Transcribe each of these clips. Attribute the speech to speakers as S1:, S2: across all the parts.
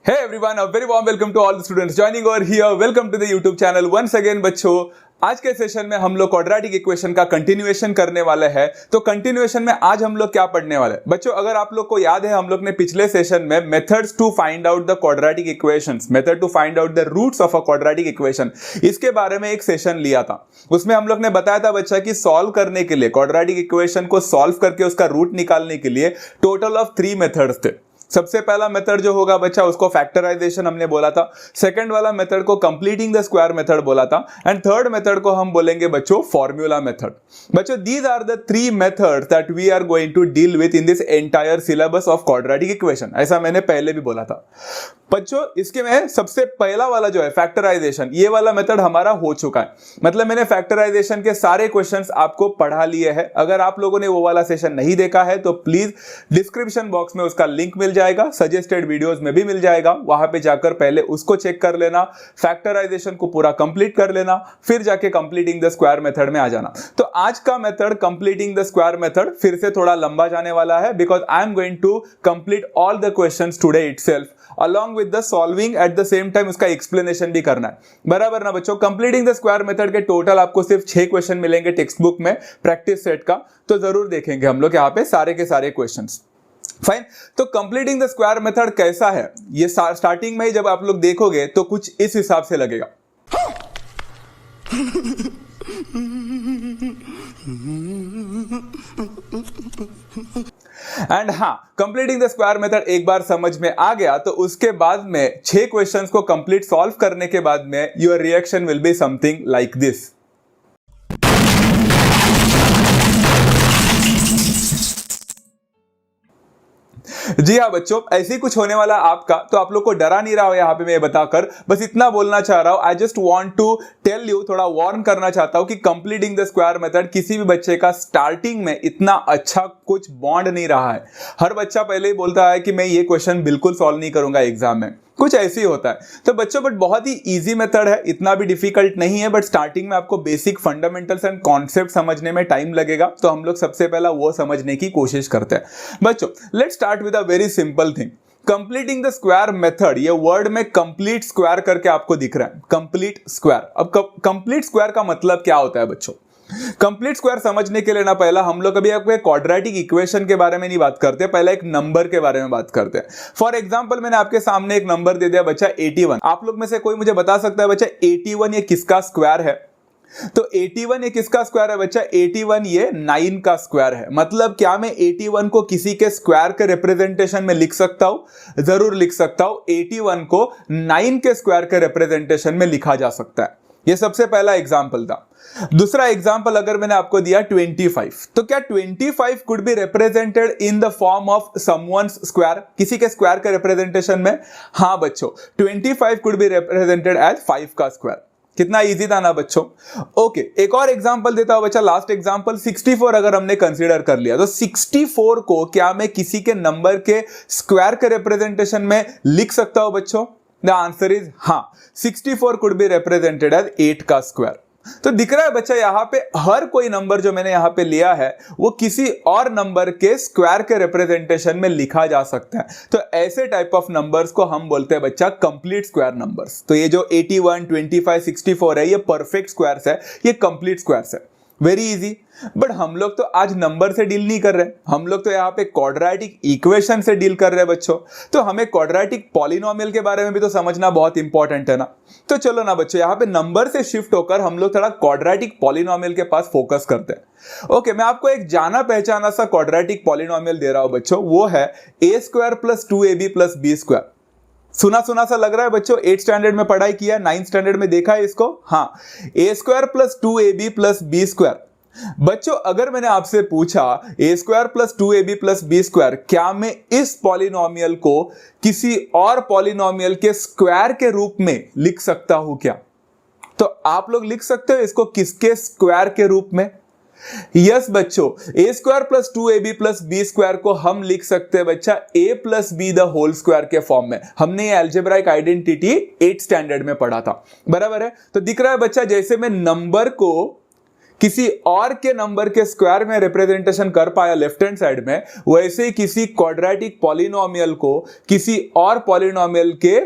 S1: Hey everyone, a very warm welcome to all the students joining over here. Welcome to the YouTube channel once again बच्चों। आज के session में हम लोग quadratic equation का continuation करने वाले हैं। तो कंटिन्यूएशन में आज हम लोग क्या पढ़ने वाले हैं बच्चों? अगर आप लोग को याद है, हम लोग ने पिछले सेशन में methods to find out the quadratic equations, method to find out the roots of a quadratic equation, इसके बारे में एक सेशन लिया था। उसमें हम लोग ने बताया था बच्चा कि सॉल्व करने के लिए, क्वाड्रेटिक इक्वेशन को सॉल्व करके उसका रूट निकालने के लिए टोटल ऑफ 3 मेथड्स थे। सबसे पहला मेथड जो होगा बच्चा, उसको फैक्टराइजेशन हमने बोला था। सेकंड वाला मेथड को कंप्लीटिंग द स्क्वायर मेथड बोला था। एंड थर्ड मेथड को हम बोलेंगे बच्चों फॉर्मूला मेथड। बच्चों, these are the 3 methods that we are going to deal with in this entire syllabus of quadratic equation. ऐसा मैंने पहले भी बोला था बच्चों। इसके में सबसे पहला वाला जो है फैक्टराइजेशन, ये वाला मेथड हमारा हो चुका है। मतलब मैंने फैक्टराइजेशन के सारे क्वेश्चंस आपको पढ़ा लिए हैं। अगर आप लोगों ने वो वाला सेशन नहीं देखा है तो प्लीज डिस्क्रिप्शन बॉक्स में उसका लिंक मिल जाएगा, सजेस्टेड वीडियोस में भी मिल जाएगा, वहां पे जाकर पहले उसको चेक कर लेना, फैक्टराइजेशन को पूरा कंप्लीट कर लेना, फिर जाके कंप्लीटिंग द स्क्वायर मेथड में आ जाना। तो आज का method completing the square method फिर से थोड़ा लंबा जाने वाला है, because I am going to complete all the questions today itself along with the solving at the same time उसका explanation भी करना है, बराबर ना बच्चों। कंप्लीटिंग द स्क्वायर मेथड के टोटल आपको सिर्फ 6 क्वेश्चन मिलेंगे टेक्स्ट बुक में प्रैक्टिस सेट का, तो जरूर देखेंगे हम लोग यहाँ पे सारे के सारे क्वेश्चंस। फाइन। तो कंप्लीटिंग द स्क्वायर मेथड कैसा है, ये स्टार्टिंग में ही जब आप लोग देखोगे तो कुछ इस हिसाब से लगेगा। एंड हाँ, कंप्लीटिंग द स्क्वायर मेथड एक बार समझ में आ गया तो उसके बाद में 6 क्वेश्चंस को कंप्लीट सॉल्व करने के बाद में your reaction will be something like this. जी हाँ बच्चों, ऐसे ही कुछ होने वाला आपका। तो आप लोग को डरा नहीं रहा हो यहाँ पे मैं बताकर, बस इतना बोलना चाह रहा हूं, I just want to tell you, थोड़ा वार्न करना चाहता हूं कि कंप्लीटिंग द स्क्वायर मेथड किसी भी बच्चे का स्टार्टिंग में इतना अच्छा कुछ बॉन्ड नहीं रहा है। हर बच्चा पहले ही बोलता है कि मैं ये क्वेश्चन बिल्कुल सॉल्व नहीं करूंगा एग्जाम में, कुछ ऐसे ही होता है। तो बच्चों, बट बहुत ही इजी मेथड है, इतना भी डिफिकल्ट नहीं है, बट स्टार्टिंग में आपको बेसिक फंडामेंटल्स एंड कॉन्सेप्ट समझने में टाइम लगेगा। तो हम लोग सबसे पहला वो समझने की कोशिश करते हैं बच्चों। Let's start with a very simple thing, completing the square method. ये वर्ड में कंप्लीट स्क्वायर करके आपको दिख रहा है, कंप्लीट स्क्वायर। अब कंप्लीट स्क्वायर का मतलब क्या होता है बच्चों? कंप्लीट स्क्वायर समझने के लिए ना पहला हम लोग अभी आपको क्वाड्रेटिक इक्वेशन के बारे में नहीं बात करते, पहले एक नंबर के बारे में बात करते हैं। फॉर एग्जांपल, मैंने आपके सामने एक नंबर दे दिया बच्चा 81। आप लोग में से कोई मुझे बता सकता है बच्चा 81 ये किसका स्क्वायर है? तो 81 ये किसका स्क्वायर है बच्चा? 81 ये 9 का स्क्वायर है। मतलब क्या मैं 81 को किसी के स्क्वायर के रिप्रेजेंटेशन में लिख सकता हूं? जरूर लिख सकता हूं। 81 को 9 के स्क्वायर के रिप्रेजेंटेशन में लिखा जा सकता है। ये सबसे पहला एग्जांपल था। दूसरा एग्जांपल अगर मैंने आपको दिया 25, तो क्या 25 could be represented in the form of someone's square, किसी के स्क्वायर के रिप्रेजेंटेशन में? हाँ बच्चों, 25 कुड बी रिप्रेजेंटेड एज 5 का स्क्वायर। कितना इजी था ना बच्चों। ओके, एक और एग्जांपल देता हूं बच्चा, लास्ट एग्जांपल 64 अगर हमने कंसीडर कर लिया तो 64 को क्या मैं किसी के नंबर के स्क्वायर के रिप्रेजेंटेशन में लिख सकता हूं बच्चों? द आंसर इज हाँ, 64 कुड बी रिप्रेजेंटेड एज 8 का स्क्वायर। तो दिख रहा है बच्चा यहां पे हर कोई नंबर जो मैंने यहां पे लिया है वो किसी और नंबर के स्क्वायर के रिप्रेजेंटेशन में लिखा जा सकता है। तो ऐसे टाइप ऑफ नंबर्स को हम बोलते हैं बच्चा कंप्लीट स्क्वायर नंबर्स। तो ये जो 81, 25, 64 है, ये परफेक्ट स्क्वायर्स है, ये कंप्लीट स्क्वायर्स है। Very easy. बट हम लोग तो आज नंबर से डील नहीं कर रहे, हम लोग तो यहाँ पे क्वाड्रेटिक इक्वेशन से डील कर रहे हैं बच्चों। तो हमें क्वाड्रेटिक पॉलिनोमियल के बारे में भी तो समझना बहुत इंपॉर्टेंट है ना। तो चलो ना बच्चों, यहाँ पे नंबर से शिफ्ट होकर हम लोग थोड़ा क्वाड्रेटिक पॉलिनोमियल के पास फोकस करते हैं। ओके, मैं आपको एक जाना पहचाना सा क्वाड्रेटिक पॉलिनोमियल दे रहा हूं बच्चों, वो है a² + 2ab + b²। सुना सुना सा लग रहा है बच्चों, 8th स्टैंडर्ड में पढ़ाई किया, 9th स्टैंडर्ड में देखा है इसको। हाँ, a² + 2ab + b²। बच्चों, अगर मैंने आपसे पूछा a² + 2ab + b², क्या मैं इस पॉलिनोमियल को किसी और पॉलिनोमियल के स्क्वायर के रूप में लिख सकता हूं क्या? तो आप लोग लिख सकते हो इसको किसके स्क्वायर के रूप में? यस बच्चों, a² + 2ab + b² को हम लिख सकते हैं बच्चा a + b the whole square के फॉर्म में। हमने ये अलजेब्राइक आइडेंटिटी 8th स्टैंडर्ड में पढ़ा था, बराबर है। तो दिख रहा है बच्चा, जैसे मैं नंबर को किसी और के नंबर के स्क्वायर में रिप्रेजेंटेशन कर पाया लेफ्ट हैंड साइड में, वैसे ही किसी क्वाड्रेटिक पॉलिनोमियल को किसी और पॉलिनोमियल के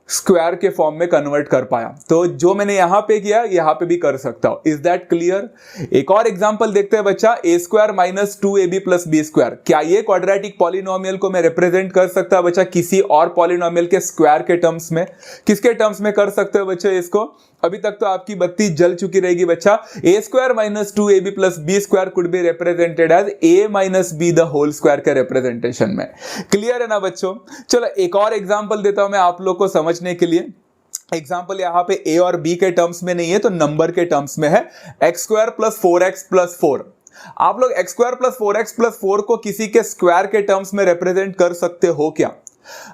S1: स्क्वायर के फॉर्म में कन्वर्ट कर पाया। तो जो मैंने यहां पे किया यहां पे भी कर सकता हूं। Is that clear? एक और एग्जांपल देखते हैं बच्चा, A square minus 2ab plus B square. क्या ये क्वाड्रेटिक पॉलिनोमियल को मैं रिप्रेजेंट कर सकता हूं बच्चा किसी और पॉलिनोमियल के स्क्वायर के टर्म्स में? किसके टर्म्स में कर सकते हो बच्चा इसको? अभी तक तो आपकी बत्ती जल चुकी रहेगी बच्चा। A square minus 2ab plus B square could be represented as A minus B the whole square के रिप्रेजेंटेशन में। क्लियर है ना बच्चों? चलो एक और एग्जांपल देता हूं मैं आप लोग को समझने के लिए। एग्जाम्पल यहां पे ए और बी के टर्म्स में नहीं है, तो नंबर के टर्म्स में है। X square plus 4x plus 4। आप लोग x square plus 4x plus 4 को किसी के स्क्वायर के टर्म्स में रिप्रेजेंट कर सकते हो क्या?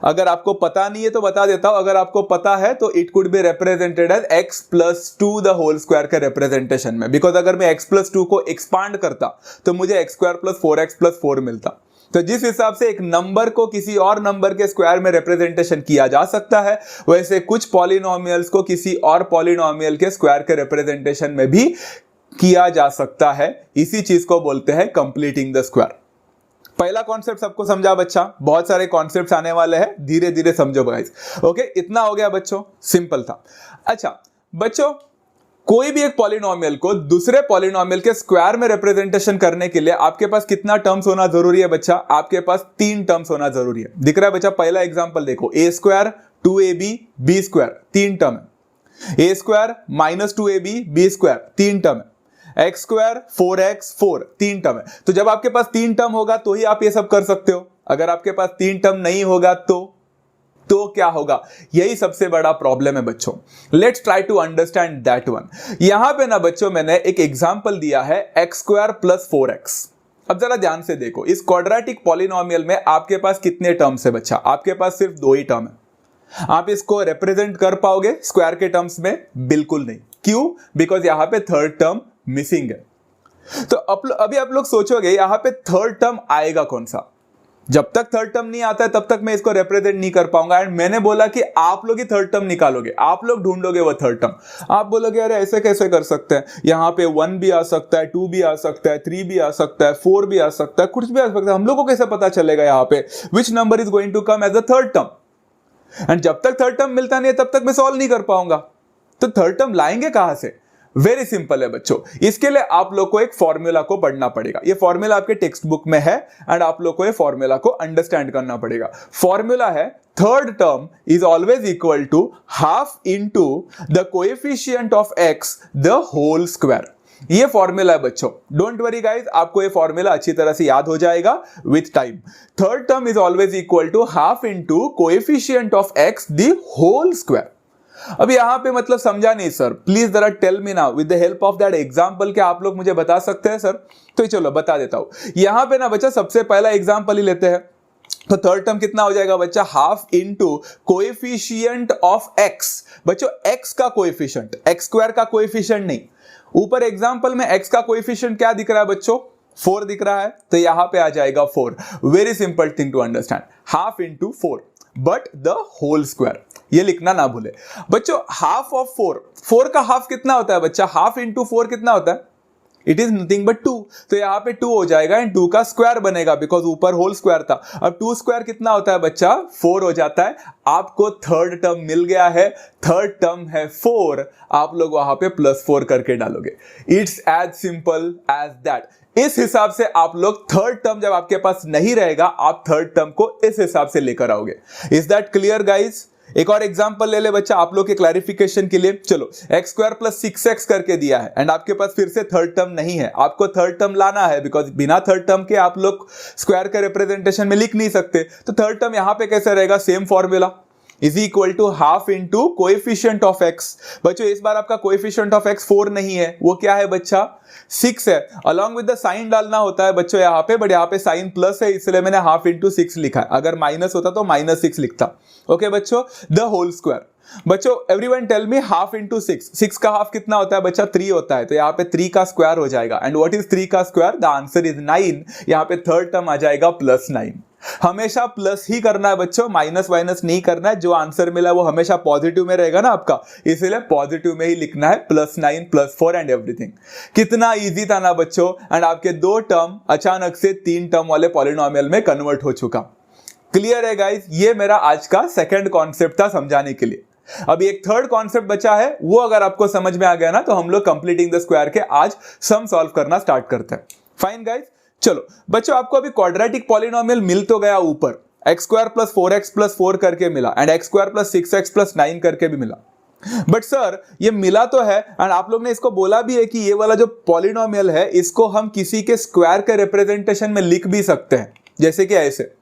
S1: अगर आपको पता नहीं है तो बता देता हूं, अगर आपको पता है तो it could be represented as x plus 2 the whole square के रिप्रेजेंटेशन में। बिकॉज अगर मैं x प्लस 2 को एक्सपांड करता तो मुझे x square plus 4x plus 4 मिलता। तो जिस हिसाब से एक नंबर को किसी और नंबर के स्क्वायर में रिप्रेजेंटेशन किया जा सकता है, वैसे कुछ पॉलिनोमियल्स को किसी और पॉलिनोमियल के स्क्वायर के रिप्रेजेंटेशन में भी किया जा सकता है। इसी चीज को बोलते हैं कंप्लीटिंग द स्क्वायर। पहला कॉन्सेप्ट सबको समझा बच्चा? बहुत सारे कॉन्सेप्ट्स आने वाले हैं, धीरे धीरे समझो गाइस। ओके, इतना हो गया बच्चों, सिंपल था। अच्छा बच्चों, कोई भी एक पॉलिनोमियल को दूसरे पॉलिनोमियल के स्क्वायर में रिप्रेजेंटेशन करने के लिए आपके पास कितना टर्म्स होना जरूरी है बच्चा? आपके पास 3 टर्म्स होना जरूरी है। दिख रहा है बच्चा? पहला एग्जांपल देखो, A square 2ab B square 3 term है। A square minus 2ab B square 3 term है। एक्स स्क्वायर 4x 4 3 टर्म है। तो जब आपके पास 3 टर्म होगा तो ही आप ये सब कर सकते हो। अगर आपके पास 3 टर्म नहीं होगा तो क्या होगा? यही सबसे बड़ा प्रॉब्लम है बच्चों। Let's try to understand that one. यहां पे ना बच्चों मैंने एक एग्जांपल दिया है एक्स स्क्वायर प्लस 4x। अब जरा ध्यान से देखो, इस क्वाड्रेटिक पॉलिनोमियल में आपके पास कितने टर्म्स है बच्चा? आपके पास सिर्फ 2 ही टर्म है। आप इसको रिप्रेजेंट कर पाओगे स्क्वायर के टर्म्स में? बिल्कुल नहीं। क्यों? बिकॉज यहां पे थर्ड टर्म मिसिंग है। तो अभी आप लोग सोचोगे यहां पे थर्ड टर्म आएगा कौन सा? जब तक थर्ड टर्म नहीं आता है तब तक मैं इसको रिप्रेजेंट नहीं कर पाऊंगा। एंड मैंने बोला कि आप लोग ही थर्ड टर्म निकालोगे, आप लोग ढूंढोगे वो थर्ड टर्म। आप बोलोगे अरे ऐसे कैसे कर सकते हैं? यहां पे 1 भी आ सकता है, 2 भी आ सकता है, 3 भी आ सकता है, 4 भी आ सकता है, कुछ भी आ सकता है। हम लोग को कैसे पता चलेगा यहां पे which number is going to come as a third term? And जब तक थर्ड टर्म मिलता नहीं है तब तक मैं सॉल्व नहीं कर पाऊंगा। तो थर्ड टर्म लाएंगे कहां से? वेरी सिंपल है बच्चों। इसके लिए आप लोग को एक फॉर्मूला को पढ़ना पड़ेगा। ये फॉर्मूला आपके टेक्स्ट बुक में है एंड आप लोग को ये फॉर्मूला को अंडरस्टैंड करना पड़ेगा। फॉर्मूला है third term is always equal to half into the coefficient of x the whole square. ये फॉर्मूला है बच्चों। डोंट वरी गाइस, आपको ये फॉर्मूला अच्छी तरह से याद हो जाएगा with time. Third term is always equal to half into coefficient of x the whole square. अब यहां पे मतलब समझा नहीं सर, प्लीज जरा tell me now with the help of that example. क्या आप लोग मुझे बता सकते हैं सर? तो चलो बता देता हूं। यहां पे ना बच्चा सबसे पहला एग्जांपल ही लेते हैं। तो थर्ड टर्म कितना हो जाएगा बच्चा? Half into coefficient of x. बच्चों एक्स का कोएफिशिएंट, एक्स स्क्वायर का कोएफिशिएंट नहीं। ऊपर एग्जांपल में एक्स का कोएफिशिएंट क्या दिख रहा है बच्चों? 4 दिख रहा है, तो यहां पे आ जाएगा 4। Very simple thing to understand, half into 4 but the whole square. ये लिखना ना भूले बच्चों। हाफ ऑफ 4 का हाफ कितना होता है बच्चा? हाफ इंटू 4 कितना होता है? It is nothing but 2। तो यहां पे 2 हो जाएगा एंड 2 का स्क्वायर बनेगा बिकॉज ऊपर होल स्क्वायर था। अब 2 स्क्वायर कितना होता है बच्चा? 4 हो जाता है। आपको थर्ड टर्म मिल गया है, थर्ड टर्म है 4। आप लोग वहां पे +4 करके डालोगे। It's as simple as that. इस हिसाब से आप लोग थर्ड टर्म जब आपके पास नहीं रहेगा, आप थर्ड टर्म को इस हिसाब से लेकर आओगे। Is that clear guys? एक और एग्जांपल ले ले बच्चा आप लोग के क्लैरिफिकेशन के लिए। चलो एक्स स्क्वायर प्लस 6x करके दिया है एंड आपके पास फिर से थर्ड टर्म नहीं है। आपको थर्ड टर्म लाना है बिकॉज बिना थर्ड टर्म के आप लोग स्क्वायर के रिप्रेजेंटेशन में लिख नहीं सकते। तो थर्ड टर्म यहां पे कैसे रहेगा? Same formula is equal to half into coefficient of x. बच्चों इस बार आपका कोएफिशिएंट ऑफ एक्स 4 नहीं है, वो क्या है बच्चा? 6 है। अलॉन्ग विद द साइन डालना होता है बच्चों यहां पे, बट यहां पे साइन प्लस है इसलिए मैंने हाफ इंटू 6 लिखा है। अगर माइनस होता तो -6 लिखता। ओके बच्चों, द होल स्क्वायर। बच्चों everyone tell me half into 6। 6 का हाफ कितना होता है बच्चा? 3 होता है। तो यहाँ पे 3 का स्क्वायर हो जाएगा। एंड व्हाट इज 3 का स्क्वायर? The answer is 9। यहाँ पे थर्ड टर्म आ जाएगा +9। हमेशा प्लस ही करना है बच्चों, माइनस वाइनस नहीं करना है। जो आंसर मिला वो हमेशा पॉजिटिव में रहेगा ना आपका, इसीलिए पॉजिटिव में ही लिखना है, +9 +4 एंड एवरीथिंग। कितना इजी था ना बच्चों। एंड आपके 2 टर्म अचानक से 3 टर्म वाले पॉलिनोमियल में कन्वर्ट हो चुका। क्लियर है गाइस? ये मेरा आज का सेकंड कॉन्सेप्ट था समझाने के लिए। अभी एक थर्ड कॉन्सेप्ट बचा है, वो अगर आपको समझ में आ गया ना तो हम लोग कंप्लीटिंग द स्क्वायर के आज सम सॉल्व करना स्टार्ट करते हैं। फाइन गाइस, चलो बच्चों आपको अभी क्वाड्रेटिक पॉलिनोमियल मिल तो गया ऊपर, x² + 4x + 4 करके मिला एंड x² + 6x + 9 करके भी मिला। बट सर ये मिला तो है एंड आप लोग ने इसको बोला भी है कि ये वाला जो पॉलिनोमियल है इसको हम किसी के स्क्वायर के रिप्रेजेंटेशन में लिख भी सकते हैं, जैसे कि ऐसे।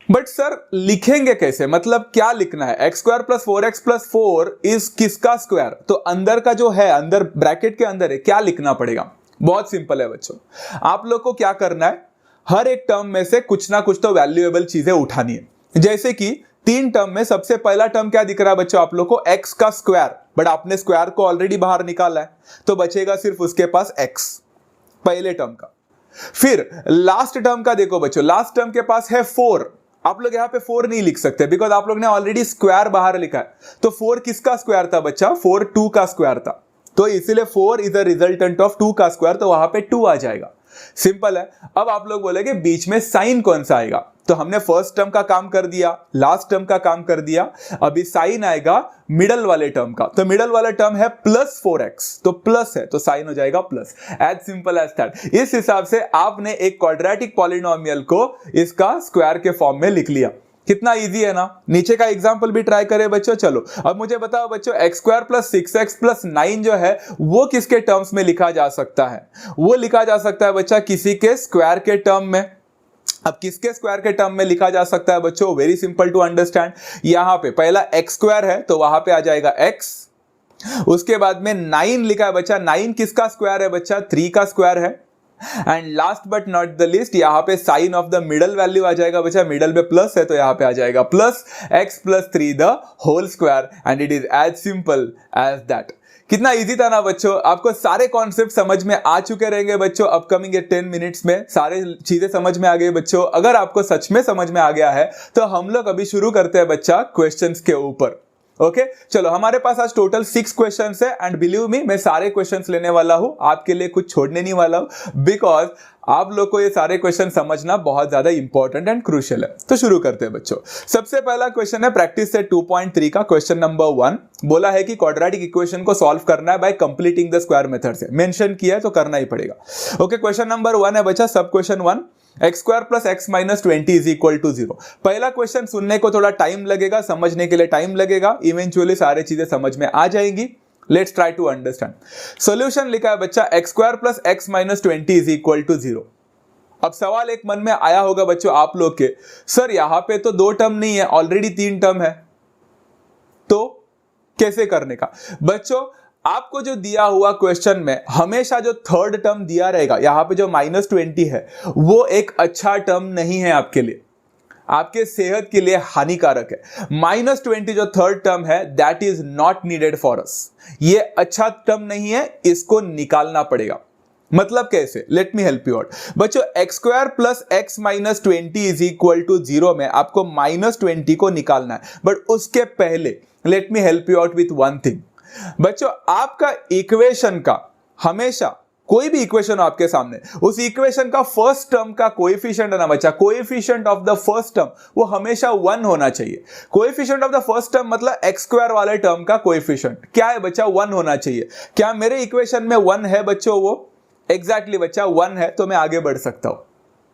S1: बट सर लिखेंगे कैसे, मतलब क्या लिखना है? x² + 4x + 4 इज किसका स्क्वायर? तो अंदर का जो है, अंदर ब्रैकेट के अंदर है, क्या लिखना पड़ेगा? बहुत सिंपल है बच्चों। आप लोग को क्या करना है, हर एक टर्म में से कुछ ना कुछ तो वैल्यूएबल चीजें उठानी है। जैसे कि 3 टर्म में सबसे पहला टर्म क्या दिख रहा है बच्चों आप लोग को? x का स्क्वायर। बट आपने स्क्वायर को ऑलरेडी बाहर निकाला है तो बचेगा सिर्फ उसके पास x, पहले टर्म का। फिर लास्ट टर्म का देखो बच्चों, लास्ट टर्म के पास है 4। आप लोग यहां पे 4 नहीं लिख सकते बिकॉज आप लोग ने ऑलरेडी स्क्वायर बाहर लिखा है। तो 4 किसका स्क्वायर था बच्चा? 4 2 का स्क्वायर था, तो इसीलिए 4 इज अ रिजल्टेंट ऑफ 2 का स्क्वायर, तो वहां पे 2 आ जाएगा। सिंपल है। अब आप लोग बोलेंगे बीच में साइन कौन सा आएगा? तो हमने फर्स्ट टर्म का काम कर दिया, लास्ट टर्म का काम कर दिया, अभी साइन आएगा मिडल वाले टर्म का। तो मिडल वाला टर्म है +4x, तो प्लस है तो साइन हो जाएगा plus. As simple as that. इस हिसाब से आपने एक क्वाड्रेटिक पॉलिनोमियल को इसका स्क्वायर के फॉर्म में लिख लिया। कितना इजी है ना। नीचे का एग्जांपल भी ट्राई करें बच्चों। चलो अब मुझे बताओ बच्चों, x² + 6x + 9 जो है वो किसके टर्म्स में लिखा जा सकता है? वो लिखा जा सकता है बच्चा किसी के स्क्वायर के टर्म में। अब किसके स्क्वायर के टर्म में लिखा जा सकता है बच्चों? Very simple to understand. यहां पे पहला x² है तो वहां पे आ जाएगा x, उसके बाद में 9 लिखा है बच्चा, 9 किसका स्क्वायर है बच्चा? 3 का स्क्वायर है। And last but not the least, यहां पे sign off the middle value आ जाएगा बच्चा, मिडल में प्लस है तो यहां पे आ जाएगा +x + 3 the whole square and it is as simple as that. कितना इजी था ना बच्चों। आपको सारे कॉन्सेप्ट समझ में आ चुके रहेंगे बच्चों। अपकमिंग 10 मिनट्स में सारे चीजें समझ में आ गई बच्चों। अगर आपको सच में समझ में आ गया है तो हम लोग अभी शुरू करते हैं बच्चा क्वेश्चंस के ऊपर। ओके चलो, हमारे पास आज टोटल 6 क्वेश्चंस है एंड बिलीव मी मैं सारे क्वेश्चंस लेने वाला हूं, आपके लिए कुछ छोड़ने नहीं वाला हूं, बिकॉज आप लोग को ये सारे क्वेश्चन समझना बहुत ज्यादा इंपॉर्टेंट एंड क्रूशियल है। तो शुरू करते हैं बच्चों। सबसे पहला क्वेश्चन है प्रैक्टिस सेट 2.3 का क्वेश्चन नंबर 1। बोला है कि क्वाड्रेटिक इक्वेशन को सॉल्व करना है bye completing the square method से। मेंशन किया है तो करना ही पड़ेगा। ओके क्वेश्चन नंबर 1 है बच्चा, सब क्वेश्चन 1, x² + x - 20 = 0। पहला क्वेश्चन सुनने को थोड़ा टाइम लगेगा, समझने के लिए टाइम लगेगा, इवेंचुअली सारी चीजें समझ में आ जाएंगी। Let's try to understand. Solution लिखा है बच्चा x² + x - 20 = 0। अब सवाल एक मन में आया होगा बच्चों आप लोग के, सर यहां पे तो 2 टर्म नहीं है, ऑलरेडी 3 टर्म है, तो कैसे करने का? बच्चों आपको जो दिया हुआ क्वेश्चन में हमेशा जो थर्ड टर्म दिया रहेगा, यहां पे जो -20 है वो एक अच्छा टर्म नहीं है आपके लिए, आपके सेहत के लिए हानिकारक है। -20 जो थर्ड टर्म है that is not needed for us. ये अच्छा टर्म नहीं है, इसको निकालना पड़ेगा। मतलब कैसे? Let me help you out बच्चों। x² + x - 20 = 0 में आपको -20 को निकालना है, बट उसके पहले let me help you out with one thing. बच्चों आपका इक्वेशन का हमेशा, कोई भी इक्वेशन हो आपके सामने, उस इक्वेशन का फर्स्ट टर्म का कोएफिशिएंट है ना बच्चा, coefficient of the first term वो हमेशा 1 होना चाहिए। Coefficient of the first term मतलब x² वाले टर्म का कोएफिशिएंट क्या है बच्चा? 1 होना चाहिए। क्या मेरे इक्वेशन में 1 है बच्चों? वो एग्जैक्टली बच्चा 1 है, तो मैं आगे बढ़ सकता हूं।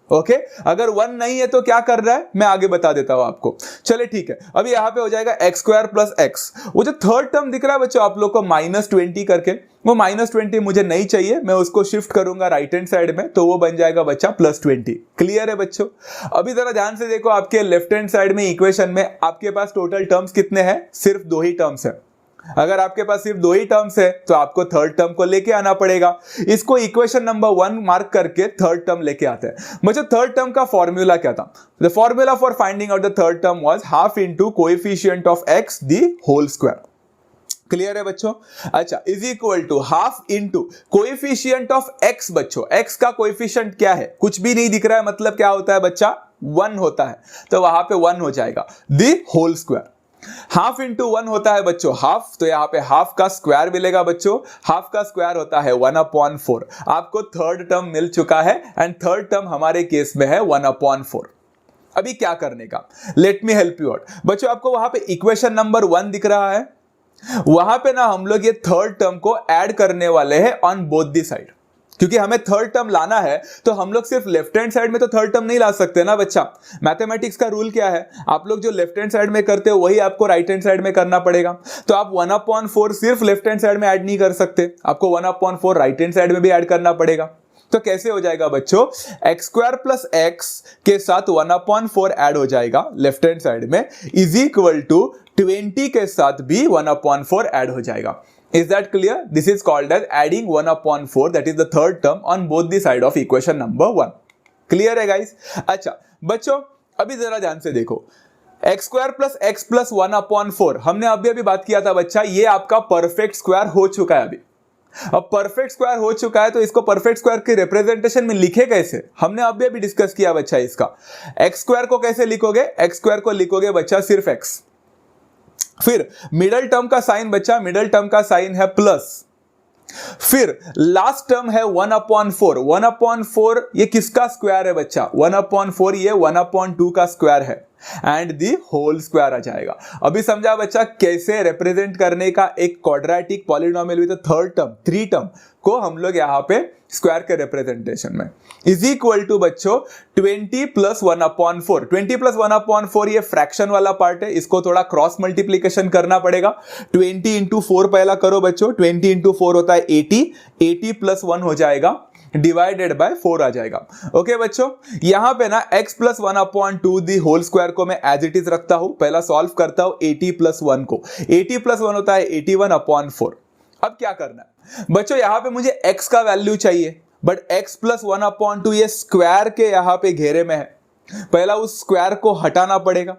S1: ओके अगर 1 नहीं है तो क्या कर रहा है मैं आगे बता देता हूं आपको। चले ठीक है, अभी यहां पे हो जाएगा x² + x। वो जो थर्ड टर्म दिख रहा है बच्चों आप लोग को -20 करके, वो -20 मुझे नहीं चाहिए, मैं उसको शिफ्ट करूंगा राइट हैंड साइड में, तो वो बन जाएगा बच्चा +20। क्लियर है बच्चों? अभी जरा ध्यान से देखो, आपके लेफ्ट हैंड साइड में इक्वेशन में आपके पास टोटल टर्म्स कितने हैं? सिर्फ 2 ही टर्म्स है। अगर आपके पास सिर्फ 2 ही टर्म्स है तो आपको थर्ड टर्म को लेके आना पड़ेगा। इसको इक्वेशन नंबर 1 मार्क करके थर्ड टर्म लेके आते हैं। बच्चों थर्ड टर्म का फॉर्मूला क्या था? The formula for finding out the third term was half into coefficient of x the whole square. Clear है बच्चों? अच्छा, is equal to half into coefficient of x। बच्चों x का कोएफिशिएंट क्या है? कुछ भी नहीं दिख रहा है, मतलब क्या होता है बच्चा? 1 होता है तो वहां पे 1 हो जाएगा the whole square. Half into 1 होता है बच्चों हाफ, तो यहाँ पे हाफ का स्क्वायर मिलेगा बच्चों। हाफ का स्क्वायर होता है 1/4। आपको थर्ड टर्म मिल चुका है एंड थर्ड टर्म हमारे केस में है 1/4। अभी क्या करने का, let me help you out बच्चों। आपको वहां पे इक्वेशन नंबर 1 दिख रहा है, वहां पे ना हम लोग ये थर्ड टर्म को ऐड करने वाले हैं ऑन बोथ दी साइड। क्योंकि हमें थर्ड टर्म लाना है तो हम लोग सिर्फ लेफ्ट हैंड साइड में तो थर्ड टर्म नहीं ला सकते ना बच्चा। मैथमेटिक्स का रूल क्या है, आप लोग जो लेफ्ट हैंड साइड में करते हो वही आपको राइट हैंड साइड में करना पड़ेगा। तो आप 1/4 सिर्फ लेफ्ट हैंड साइड में ऐड नहीं कर सकते, आपको 1/4 राइट हैंड साइड में भी ऐड करना पड़ेगा। तो कैसे हो जाएगा बच्चों, x² प्लस एक्स के साथ 1/4 ऐड हो जाएगा लेफ्ट हैंड साइड में, इज इक्वल टू 20 के साथ भी 1/4 ऐड हो जाएगा। Is that clear? This is called as adding 1/4, that is the third term on both the side of equation number 1. Clear है guys? अच्छा बच्चों अभी जरा ध्यान से देखो, x² प्लस एक्स प्लस 1/4 हमने अभी बात किया था बच्चा, ये आपका परफेक्ट स्क्वायर हो चुका है। अभी अब परफेक्ट स्क्वायर हो चुका है तो इसको परफेक्ट स्क्वायर की रिप्रेजेंटेशन में लिखे कैसे, हमने अभी डिस्कस किया बच्चा। इसका x² को कैसे लिखोगे, x² को लिखोगे बच्चा सिर्फ x, फिर मिडल टर्म का साइन बच्चा, मिडल टर्म का साइन है प्लस, फिर लास्ट टर्म है 1/4। 1/4 ये किसका स्क्वायर है बच्चा, 1/4 ये 1/2 का स्क्वायर है एंड दी होल स्क्वायर आ जाएगा। अभी समझा बच्चा कैसे रिप्रेजेंट करने का एक quadratic polynomial with third term, 3 term को हम लोग यहां पे स्क्वायर के रिप्रेजेंटेशन में इज इक्वल टू बच्चों 20 प्लस 1/4। 20 प्लस 1/4 ये फ्रैक्शन वाला पार्ट है, इसको थोड़ा क्रॉस मल्टीप्लीकेशन करना पड़ेगा। 20 इंटू 4 पहला करो बच्चों, 20 इंटू 4 होता है 80, 80 प्लस 1 हो जाएगा डिवाइडेड बाय 4 आ जाएगा। ओके बच्चों, यहां पे ना x plus 1/2 the whole square को मैं एज इट इज रखता हूं, पहला सॉल्व करता हूं 80 प्लस 1 को, 80 प्लस 1 होता है 81/4। अब क्या करना है बच्चों, यहां पे मुझे x का वैल्यू चाहिए, बट x प्लस 1/2 ये स्क्वायर के यहां पे घेरे में है, पहला उस स्क्वायर को हटाना पड़ेगा।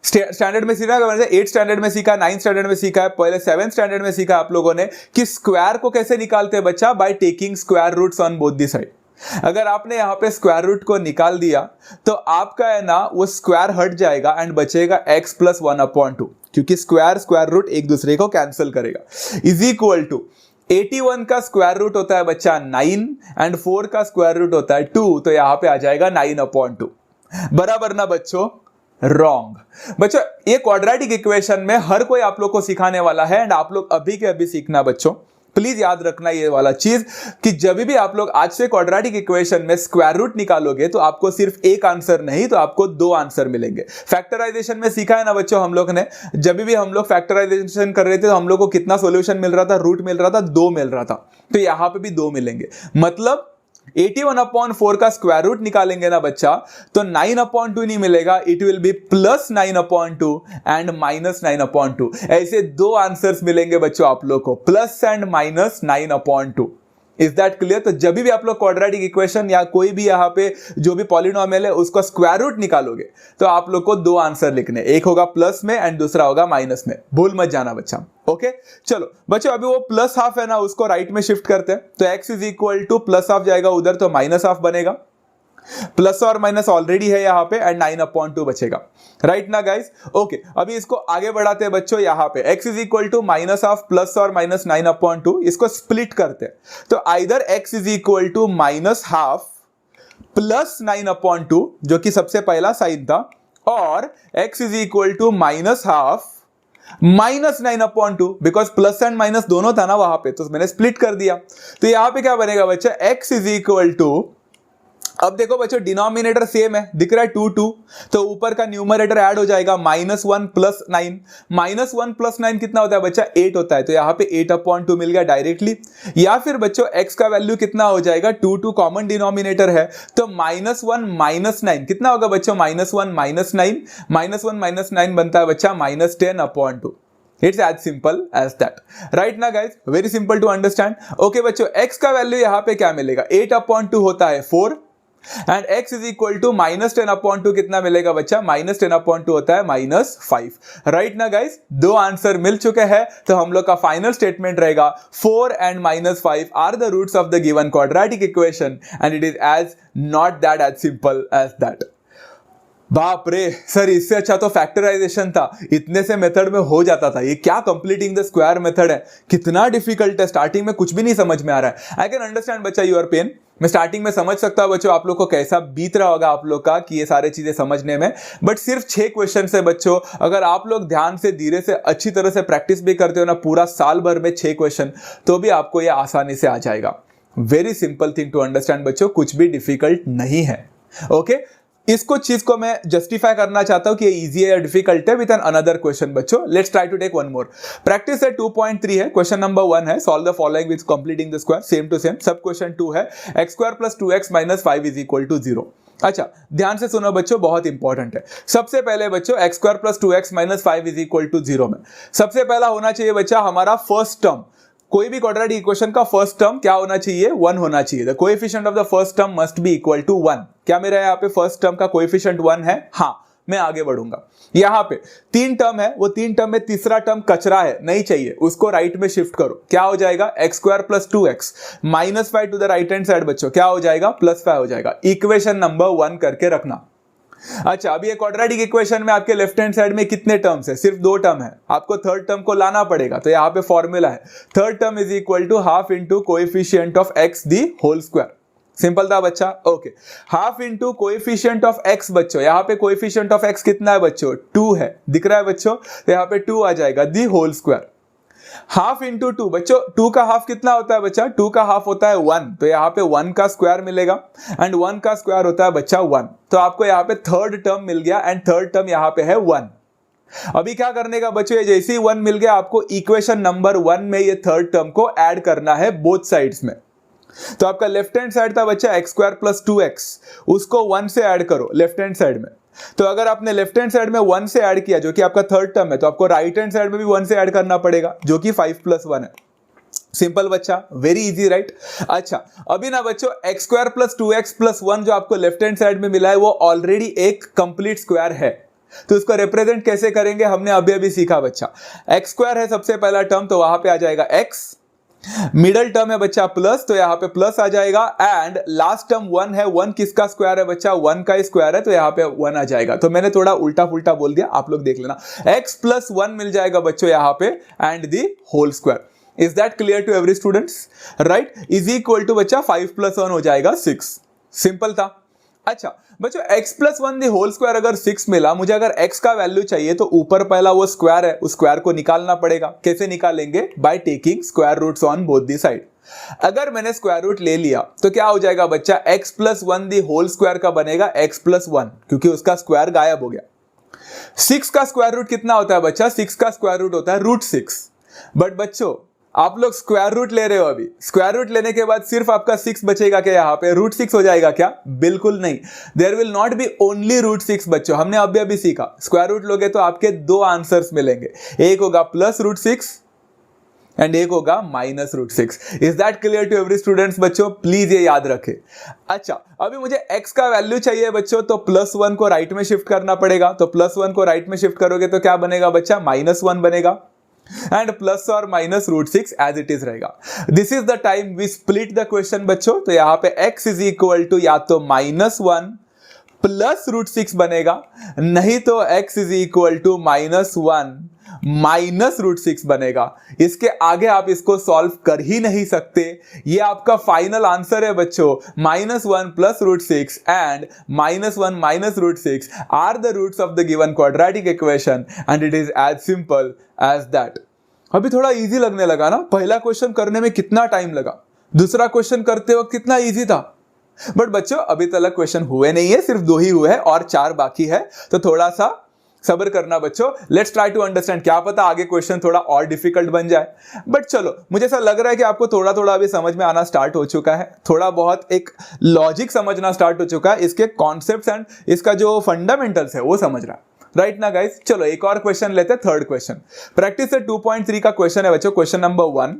S1: स्टैंडर्ड में सीखा, 8 स्टैंडर्ड में सीखा, 9 स्टैंडर्ड में सीखा है, पहले 7 स्टैंडर्ड में सीखा आप लोगों ने कि स्क्वायर को कैसे निकालते हैं बच्चा, by taking square roots on both the side. अगर आपने यहां पे स्क्वायर रूट को निकाल दिया तो आपका है ना वो स्क्वायर हट जाएगा एंड बचेगा x प्लस 1/2, क्योंकि स्क्वायर रूट एक दूसरे को कैंसिल करेगा, इज इक्वल टू 81 का स्क्वायर रूट होता है बच्चा 9 एंड 4 का स्क्वायर रूट होता है 2, तो यहां पे आ जाएगा 9/2। बराबर ना बच्चों, रॉन्ग बच्चों। ये क्वाड्रेटिक इक्वेशन में हर कोई आप लोग को सिखाने वाला है एंड आप लोग अभी के अभी सीखना बच्चों। प्लीज याद रखना ये वाला चीज कि जब भी आप लोग आज से क्वाड्रेटिक इक्वेशन में स्क्वायर रूट निकालोगे तो आपको सिर्फ एक आंसर नहीं तो आपको 2 आंसर मिलेंगे। फैक्टराइजेशन में सीखा है ना बच्चों हम लोग ने, जब भी हम लोग फैक्टराइजेशन कर रहे थे तो हम लोग को कितना सॉल्यूशन मिल रहा था, रूट मिल रहा था 2 मिल रहा था, तो यहां पे भी 2 मिलेंगे। मतलब 81/4 का स्क्वायर रूट निकालेंगे ना बच्चा तो 9/2 नहीं मिलेगा, it will be plus 9/2 and minus 9/2। ऐसे 2 आंसर्स मिलेंगे बच्चों आप लोग को, plus and minus 9/2। Is that clear? तो जब भी आप लोग क्वाड्रेटिक इक्वेशन या कोई भी यहां पे जो भी पॉलिनोमियल है उसका स्क्वायर रूट निकालोगे तो आप लोग को 2 आंसर लिखने, एक होगा प्लस में एंड दूसरा होगा माइनस में, भूल मत जाना बच्चा। ओके चलो बच्चों, अभी वो प्लस हाफ है ना उसको राइट में शिफ्ट करते हैं, तो x is equal two plus half जाएगा उधर तो माइनस हाफ बनेगा, प्लस और माइनस ऑलरेडी है यहां पे एंड 9/2 बचेगा, राइट ना गाइस। ओके अभी इसको आगे बढ़ाते हैं बच्चों, यहां पे x is equal to minus half plus और माइनस 9/2, इसको स्प्लिट करते हैं तो either x is equal to minus half plus 9/2 जो कि सबसे पहला साइन था, और x is equal to minus half minus 9/2, because plus and minus दोनों था ना वहां पे, तो मैंने स्प्लिट कर दिया। तो यहां पे क्या बनेगा बच्चा, x इज इक्वल टू, अब देखो बच्चों डिनोमिनेटर सेम है, दिख रहा है 2 तो ऊपर का न्यूमरेटर ऐड हो जाएगा, -1 प्लस 9, -1 प्लस 9 कितना होता है बच्चा, 8 होता है, तो यहां पे 8/2 मिल गया डायरेक्टली। या फिर बच्चों x का वैल्यू कितना हो जाएगा, 2 कॉमन डिनोमिनेटर है तो -1 माइनस 9 कितना होगा बच्चों, -1 माइनस 9, -1 माइनस 9 बनता है बच्चा -10/2। It's as simple as that, right ना guys? Very simple to understand. Okay बच्चों, x का वैल्यू यहां पे क्या मिलेगा, 8/2 होता है 4 and x is equal to -10/2 कितना मिलेगा बच्चा, -10/2 होता है -5, राइट ना गाइस। 2 आंसर मिल चुके हैं, तो हम लोग का फाइनल स्टेटमेंट रहेगा 4 and -5 are the roots of the given quadratic equation and it is as not that as simple as that. बाप रे सर, इससे अच्छा तो फैक्टराइजेशन था, इतने से मेथड में हो जाता था। ये क्या कंप्लीटिंग द स्क्वायर मेथड है, कितना डिफिकल्ट है, स्टार्टिंग में कुछ भी नहीं समझ में आ रहा है। आई कैन अंडरस्टैंड बच्चा योर पेन, मैं स्टार्टिंग में समझ सकता हूं बच्चों आप लोग को कैसा बीत रहा होगा आप लोग का कि ये सारे चीजें समझने में। बट सिर्फ 6 क्वेश्चन है बच्चों, अगर आप लोग ध्यान से धीरे से अच्छी तरह से प्रैक्टिस भी करते हो ना पूरा साल भर में 6 क्वेश्चन, तो भी आपको ये आसानी से आ जाएगा। Very simple thing to understand बच्चों, कुछ भी डिफिकल्ट नहीं है। ओके इसको चीज को मैं जस्टिफाई करना चाहता हूं कि ये इजी है या डिफिकल्ट है विद एन अनदर क्वेश्चन बच्चों। Let's try to take one more practice है। 2.3 है, क्वेश्चन नंबर 1 है, solve the following with completing the square, same to same. Sub question 2 है, x square plus 2x minus 5 is equal to 0। अच्छा ध्यान से सुनो बच्चों, बहुत इंपॉर्टेंट है। सबसे पहले बच्चों x square plus 2x minus 5 is equal to 0 में सबसे पहला होना चाहिए बच्चा हमारा फर्स्ट टर्म। कोई भी क्वाड्रेटिक इक्वेशन का फर्स्ट टर्म क्या होना चाहिए, 1 होना चाहिए। The coefficient of the first term must be equal to 1। क्या मेरा यहाँ पे फर्स्ट टर्म का कोएफिशिएंट 1 है? हाँ, मैं आगे बढ़ूंगा। यहाँ पे 3 टर्म है, वो 3 टर्म में तीसरा टर्म कचरा है, नहीं चाहिए, उसको राइट में शिफ्ट करो। क्या हो जाएगा? x square plus 2x minus 5 to the right hand side बच्चों क्या हो जाएगा? प्लस 5 हो जाएगा। इक्वेशन नंबर 1 करके रखना। अच्छा अभी ये क्वाड्रेटिक इक्वेशन में आपके लेफ्ट हैंड साइड में कितने टर्म्स है? सिर्फ 2 टर्म है, आपको थर्ड टर्म को लाना पड़ेगा। तो यहाँ पे फॉर्मूला है, third term is equal to half into coefficient of x the whole square. Simple था बच्चा। Okay half into coefficient of x बच्चों, यहाँ पे कोएफिशिएंट ऑफ x कितना है बच्चों? 2 है, दिख रहा है बच्चों? तो यहाँ पे 2 आ जाएगा, the whole square. Half into 2 बच्चों, 2 का हाफ कितना होता है बच्चा? 2 का हाफ होता है 1, तो यहाँ पे 1 का स्क्वायर मिलेगा एंड 1 का स्क्वायर होता है बच्चा 1। तो आपको यहाँ पे थर्ड टर्म मिल गया एंड थर्ड टर्म यहाँ पे है 1। अभी क्या करने का बच्चों, जैसे ही 1 मिल गया आपको इक्वेशन नंबर 1 में ये थर्ड टर्म को ऐड करना है बोथ साइड्स में। तो आपका लेफ्ट हैंड साइड था बच्चा x स्क्वायर प्लस 2x, उसको 1 से ऐड करो लेफ्ट हैंड साइड में। तो अगर आपने लेफ्ट हैंड साइड में 1 से ऐड किया जो कि आपका थर्ड टर्म है, तो आपको राइट हैंड साइड में भी 1 से ऐड करना पड़ेगा जो कि 5 प्लस 1 है। सिंपल बच्चा, वेरी इजी राइट। अच्छा अभी ना बच्चों x square plus 2x plus 1 जो आपको लेफ्ट हैंड साइड में मिला है वो ऑलरेडी एक कंप्लीट स्क्वायर है, तो उसको रिप्रेजेंट कैसे करेंगे हमने अभी अभी सीखा बच्चा। x स्क्वायर है सबसे पहला टर्म, तो वहां पे आ जाएगा x, मिडल टर्म है बच्चा प्लस, तो यहां पे प्लस आ जाएगा एंड लास्ट टर्म 1 है। 1 किसका स्क्वायर है बच्चा? 1 का स्क्वायर है, तो यहां पे 1 आ जाएगा। तो मैंने थोड़ा उल्टा फुल्टा बोल दिया, आप लोग देख लेना। x प्लस 1 मिल जाएगा बच्चों यहां पे and the whole square. Is that clear to every students? Right, is equal to बच्चा 5 प्लस 1 हो जाएगा 6। सिंपल था। अच्छा बच्चों x plus 1 the whole square अगर 6 मिला, मुझे अगर x का वैल्यू चाहिए तो ऊपर पहला वो स्क्वायर है, उस स्क्वायर को निकालना पड़ेगा। कैसे निकालेंगे? By taking square roots on both the side. अगर मैंने स्क्वायर रूट ले लिया तो क्या हो जाएगा बच्चा? x plus 1 the whole square का बनेगा x प्लस 1, क्योंकि उसका स्क्वायर गायब हो गया। 6 का स्क्वायर रूट कितना होता है बच्चा? 6 का स्क्वायर रूट होता है रूट 6। बट बच्चों आप लोग स्क्वायर रूट ले रहे हो, अभी स्क्वायर रूट लेने के बाद सिर्फ आपका 6 बचेगा क्या? यहाँ पे रूट 6 हो जाएगा क्या? बिल्कुल नहीं, there will not be only root 6 बच्चों। हमने अभी अभी सीखा स्क्वायर रूट लोगे तो आपके 2 आंसर्स मिलेंगे, एक होगा प्लस रूट 6 एंड एक होगा minus root 6। Is that clear to every students बच्चों? प्लीज ये याद रखें। अच्छा अभी मुझे x का वैल्यू चाहिए बच्चों, तो प्लस 1 को राइट में शिफ्ट करना पड़ेगा। तो प्लस 1 को राइट में शिफ्ट करोगे तो क्या बनेगा बच्चा? माइनस 1 बनेगा एंड प्लस और minus root 6 as it is रहेगा। This is the time we split the question बच्चों। तो यहां पे x इज इक्वल टू या तो माइनस 1 प्लस रूट 6 बनेगा, नहीं तो x is equal to minus 1 minus root 6 बनेगा। इसके आगे आप इसको सॉल्व कर ही नहीं सकते। ये आपका फाइनल आंसर है बच्चों, minus 1 plus root 6 and minus 1 minus root 6 are the roots of the given quadratic equation and it is as simple as that. अभी थोड़ा इजी लगने लगा ना? पहला क्वेश्चन करने में कितना टाइम लगा, दूसरा क्वेश्चन करते वक्त कितना इजी था। बट बच्चों अभी तक क्वेश्चन हुए नहीं है, सिर्फ 2 ही हुए हैं और 4 बाकी है, तो थोड़ा सा सब्र करना बच्चों। लेट्स ट्राई टू अंडरस्टैंड, क्या पता आगे क्वेश्चन थोड़ा और डिफिकल्ट बन जाए। बट चलो मुझे ऐसा लग रहा है कि आपको थोड़ा थोड़ा अभी समझ में आना स्टार्ट हो चुका है, थोड़ा बहुत एक लॉजिक समझना स्टार्ट हो चुका है, इसके कॉन्सेप्ट्स एंड इसका जो फंडामेंटल्स है वो समझ रहा है, राइट ना गाइस? चलो एक और क्वेश्चन लेते हैं, थर्ड क्वेश्चन। प्रैक्टिस से 2.3 का क्वेश्चन है बच्चों, क्वेश्चन नंबर 1।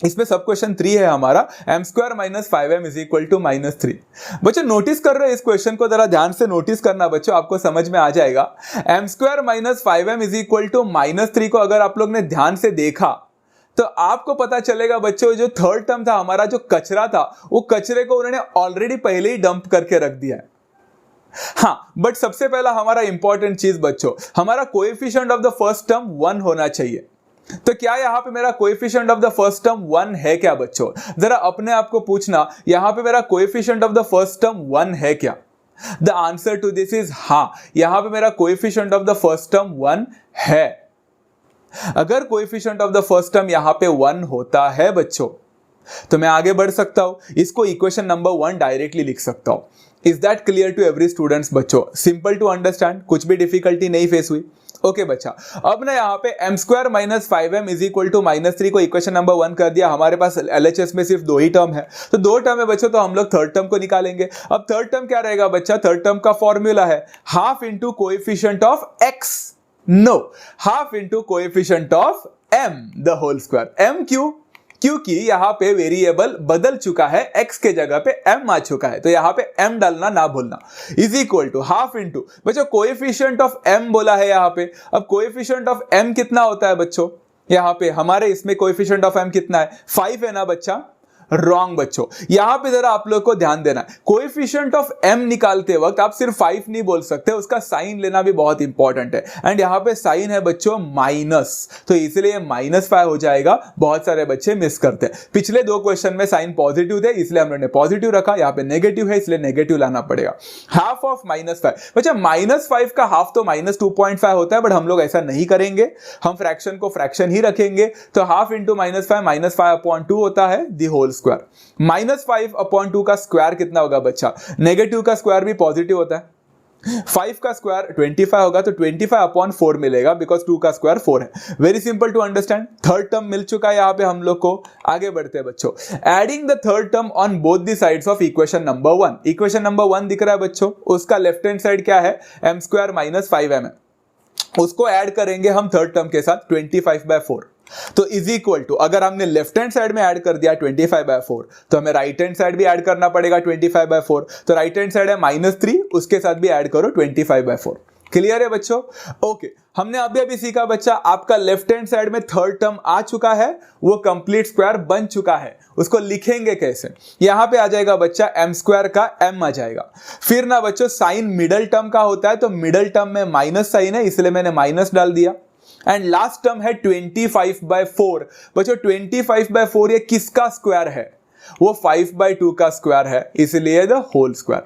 S1: इसमें सब क्वेश्चन 3 है हमारा, m square minus 5m is equal to minus 3। बच्चों नोटिस कर रहे हो इस क्वेश्चन को, जरा ध्यान से नोटिस करना बच्चों, आपको समझ में आ जाएगा। m square minus 5m is equal to minus 3 को अगर आप लोग ने ध्यान से देखा तो आपको पता चलेगा बच्चों, जो थर्ड टर्म था हमारा, जो कचरा था, वो कचरे को उन्होंने ऑलरेडी पहले ही डंप करके रख दिया है। हाँ, बट सबसे पहला हमारा इंपॉर्टेंट चीज बच्चों, हमारा coefficient of the first term 1 होना चाहिए। तो क्या यहां पे मेरा coefficient of the first term 1 है क्या बच्चों? जरा अपने आप को पूछना, यहां पे मेरा coefficient of the first term 1 है क्या? The answer to this is हाँ, यहां पे मेरा coefficient of the first term 1 है। अगर coefficient of the first term यहां पे 1 होता है बच्चों, तो मैं आगे बढ़ सकता हूं, इसको इक्वेशन नंबर 1 डायरेक्टली लिख सकता हूं। Is that clear to every students बच्चों? सिंपल टू अंडरस्टैंड, कुछ भी डिफिकल्टी नहीं फेस हुई। ओके बच्चा, अब ना यहाँ पे m square minus 5m is equal to -3 को इक्वेशन नंबर 1 कर दिया। हमारे पास LHS में सिर्फ 2 ही टर्म है, तो 2 टर्म है बच्चों, तो हम लोग थर्ड टर्म को निकालेंगे। अब थर्ड टर्म क्या रहेगा बच्चा? थर्ड टर्म का फॉर्मूला है half into coefficient of x, no, half into coefficient of m the whole square. m क्यों? क्योंकि यहां पे वेरिएबल बदल चुका है, x के जगह पे m आ चुका है, तो यहां पे m डालना ना भूलना। Is equal to half into बच्चों कोएफिशिएंट ऑफ m बोला है यहां पे। अब कोएफिशिएंट ऑफ m कितना होता है बच्चों? यहां पे हमारे इसमें कोएफिशिएंट ऑफ m कितना है? 5 है ना बच्चा? रॉन्ग बच्चों, यहां पे जरा आप लोग को ध्यान देना है, कोएफिशिएंट ऑफ m निकालते वक्त आप सिर्फ 5 नहीं बोल सकते, उसका साइन लेना भी बहुत इंपॉर्टेंट है। एंड यहां पे साइन है बच्चों माइनस, तो इसलिए -5 हो जाएगा। बहुत सारे बच्चे मिस करते हैं। पिछले 2 क्वेश्चन में साइन पॉजिटिव थे, इसलिए हमने पॉजिटिव रखा, यहां पे नेगेटिव है, इसलिए नेगेटिव लाना पड़ेगा। हाफ ऑफ -5 बच्चा, -5 का हाफ तो -2.5 होता है, बट हम लोग ऐसा नहीं करेंगे, हम फ्रैक्शन को फ्रैक्शन ही रखेंगे। तो हाफ इंटू -5 -5/2 होता है दी होल स्क्वायर। -5/2 का स्क्वायर कितना होगा बच्चा? नेगेटिव का स्क्वायर भी पॉजिटिव होता है। 5 का स्क्वायर 25 होगा, तो 25/4 मिलेगा, बिकॉज 2 का स्क्वायर 4 है। Very simple to understand. Third term मिल चुका है यहां पे हम लोग को। आगे बढ़ते हैं बच्चों, adding the third term on both the sides of equation number 1। Equation number 1 दिख रहा है बच्चों, उसका लेफ्ट हैंड साइड क्या है? m स्क्वायर माइनस 5m है, उसको ऐड करेंगे हम थर्ड टर्म के साथ 25/4। तो इज इक्वल टू, अगर हमने लेफ्ट हैंड साइड में ऐड कर दिया 25/4, तो हमें राइट हैंड साइड भी ऐड करना पड़ेगा 25/4। तो राइट हैंड साइड है -3, उसके साथ भी ऐड करो 25/4। क्लियर है बच्चों? ओके, हमने अभी सीखा बच्चा, आपका लेफ्ट हैंड साइड में थर्ड टर्म आ चुका है, वो कंप्लीट स्क्वायर बन चुका है। उसको लिखेंगे कैसे? यहां पे आ जाएगा बच्चा m स्क्वायर का m आ जाएगा। फिर ना बच्चों साइन मिडल टर्म का होता है, तो मिडल टर्म में माइनस साइन है, इसलिए मैंने माइनस डाल दिया। एंड लास्ट टर्म है 25/4 बच्चों। 25/4 ये किसका स्क्वायर है? वो 5/2 का स्क्वायर है, इसलिए द होल स्क्वायर।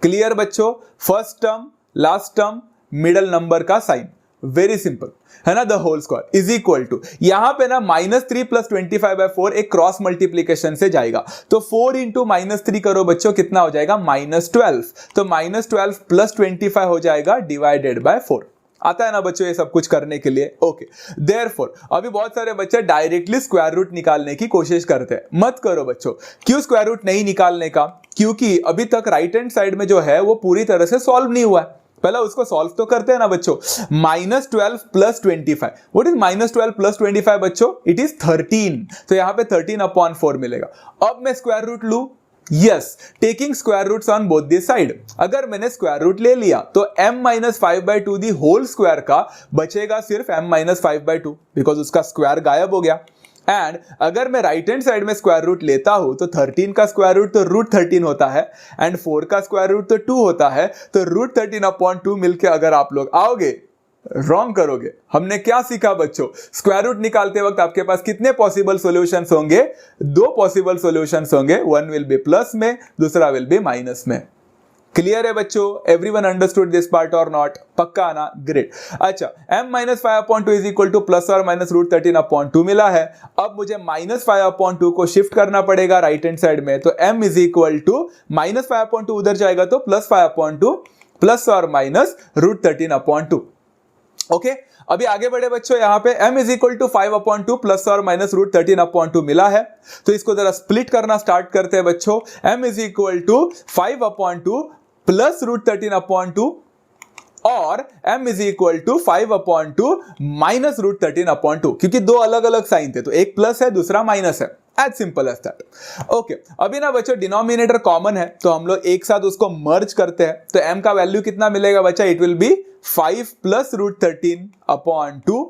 S1: क्लियर बच्चों? First term, last term, middle number का साइन, वेरी सिंपल है ना। The whole square is equal to, यहां पे ना -3 + 25/4 एक क्रॉस मल्टीप्लीकेशन से जाएगा, तो 4 इंटू -3 करो बच्चों, कितना हो जाएगा? -12। तो -12 + 25 हो जाएगा डिवाइडेड बाय 4। आता है ना बच्चों ये सब कुछ करने के लिए? ओके, देयरफॉर अभी बहुत सारे बच्चे डायरेक्टली स्क्वायर रूट निकालने की कोशिश करते हैं। मत करो बच्चों। क्यों स्क्वायर रूट नहीं निकालने का? क्योंकि अभी तक राइट हैंड साइड में जो है वो पूरी तरह से सॉल्व नहीं हुआ है। पहले उसको सॉल्व तो करते हैं ना बच्चों। -12 + 25, व्हाट इज -12 + 25 बच्चों? It is 13। तो यहां पे 13/4 मिलेगा। अब मैं स्क्वायर रूट लूं, yes, taking square roots on both the side. अगर मैंने स्क्वायर रूट ले लिया तो m - 5/2 दी होल स्क्वायर का बचेगा सिर्फ m - 5/2, बिकॉज उसका स्क्वायर गायब हो गया। एंड अगर मैं राइट हैंड साइड में स्क्वायर रूट लेता हूं तो 13 का स्क्वायर रूट तो √13 होता है, एंड 4 का स्क्वायर रूट तो 2 होता है। तो √13/2 मिलके अगर आप लोग आओगे, रॉन्ग करोगे। हमने क्या सीखा बच्चों? स्क्वायर रूट निकालते वक्त आपके पास कितने पॉसिबल सॉल्यूशंस होंगे? 2 पॉसिबल सॉल्यूशंस होंगे, वन विल बी प्लस में, दूसरा विल बी माइनस में। क्लियर है बच्चों? एवरीवन अंडरस्टूड दिस पार्ट और नॉट? पक्का आना? ग्रेट। अच्छा, m - 5/2 is equal two plus और माइनस √13/2 मिला है। अब मुझे -5/2 को शिफ्ट करना पड़ेगा राइट हैंड साइड में, तो m इज इक्वल टू -5/2 उधर जाएगा तो +5/2 प्लस और माइनस √13/2। ओके, अभी आगे बढ़े बच्चों। यहां पे m is equal to 5/2 plus और माइनस √13/2 मिला है, तो इसको जरा स्प्लिट करना स्टार्ट करते हैं बच्चों। m is equal to 5/2 plus √13/2 और m is equal to 5/2 minus √13/2, क्योंकि 2 अलग अलग साइन थे, तो एक प्लस है दूसरा माइनस है। As simple as that. Okay, अभी ना बच्चों डिनोमिनेटर कॉमन है, तो हम लोग एक साथ उसको मर्ज करते हैं। तो m का वैल्यू कितना मिलेगा बच्चा? इट विल बी 5 प्लस √13/2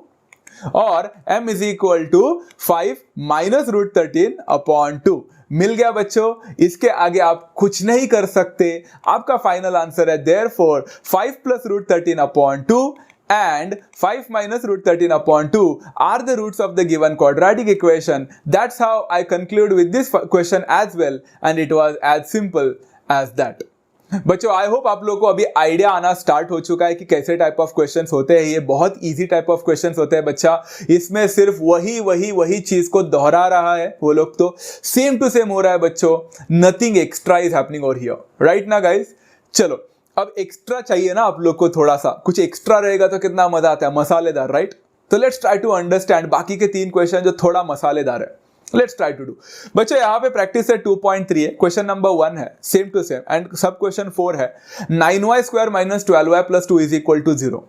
S1: और m is equal to 5 minus √13/2। मिल गया बच्चों, इसके आगे आप कुछ नहीं कर सकते। आपका फाइनल आंसर है therefore 5 + √13/2 and 5 - √13/2 are the roots of the given quadratic equation. That's how I conclude with this question as well, and it was as simple as that. बच्चों आई होप आप लोगों को अभी आइडिया आना स्टार्ट हो चुका है कि कैसे टाइप ऑफ क्वेश्चंस होते हैं। ये बहुत इजी टाइप ऑफ क्वेश्चंस होते हैं बच्चा, इसमें सिर्फ वही चीज को दोहरा रहा है वो लोग, तो सेम टू सेम हो रहा है बच्चों, nothing extra is happening over here, right ना गाइस। चलो अब एक्स्ट्रा चाहिए ना आप लोग को, थोड़ा सा कुछ एक्स्ट्रा रहेगा तो कितना मजा आता है, मसालेदार, राइट। तो लेट्स ट्राई टू अंडरस्टैंड बाकी के 3 क्वेश्चन जो थोड़ा मसालेदार है। Let's try to do. बच्चों यहाँ पे प्रैक्टिस है 2.3 है, क्वेश्चन नंबर 1 है सेम टू सेम, एंड सब क्वेश्चन 4 है 9y² - 12y + 2 = 0।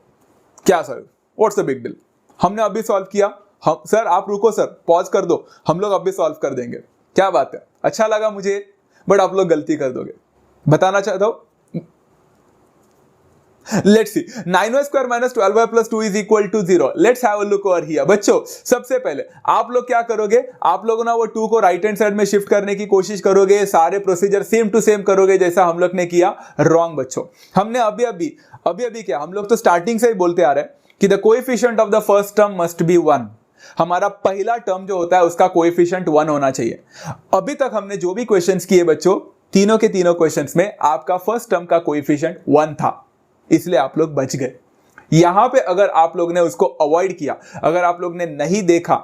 S1: क्या sir, what's the big deal. हमने अभी सॉल्व किया, हम सर आप रुको सर, पॉज कर दो, हम लोग अभी सॉल्व कर देंगे। क्या बात है, अच्छा लगा मुझे, बट आप लोग गलती कर दोगे, बताना चाहता हूं। Let's see 9y² - 12y + 2 = 0. Let's have a look over here. बच्चों सबसे पहले आप लोग क्या करोगे, आप लोग ना वो 2 को राइट हैंड साइड में शिफ्ट करने की कोशिश करोगे, सारे प्रोसीजर सेम टू सेम करोगे जैसा हम लोग ने किया। रॉन्ग बच्चों, हमने अभी क्या, हम लोग तो स्टार्टिंग से ही बोलते आ रहे हैं कि the coefficient of the first term must B 1। हमारा पहला टर्म जो होता है उसका कोएफिशिएंट 1 होना चाहिए। अभी तक हमने जो भी क्वेश्चंस किए बच्चों, तीनों के तीनों क्वेश्चंस में आपका फर्स्ट टर्म का कोएफिशिएंट 1 था, इसलिए आप लोग बच गए। यहां पे अगर आप लोग ने उसको अवॉइड किया, अगर आप लोग ने नहीं देखा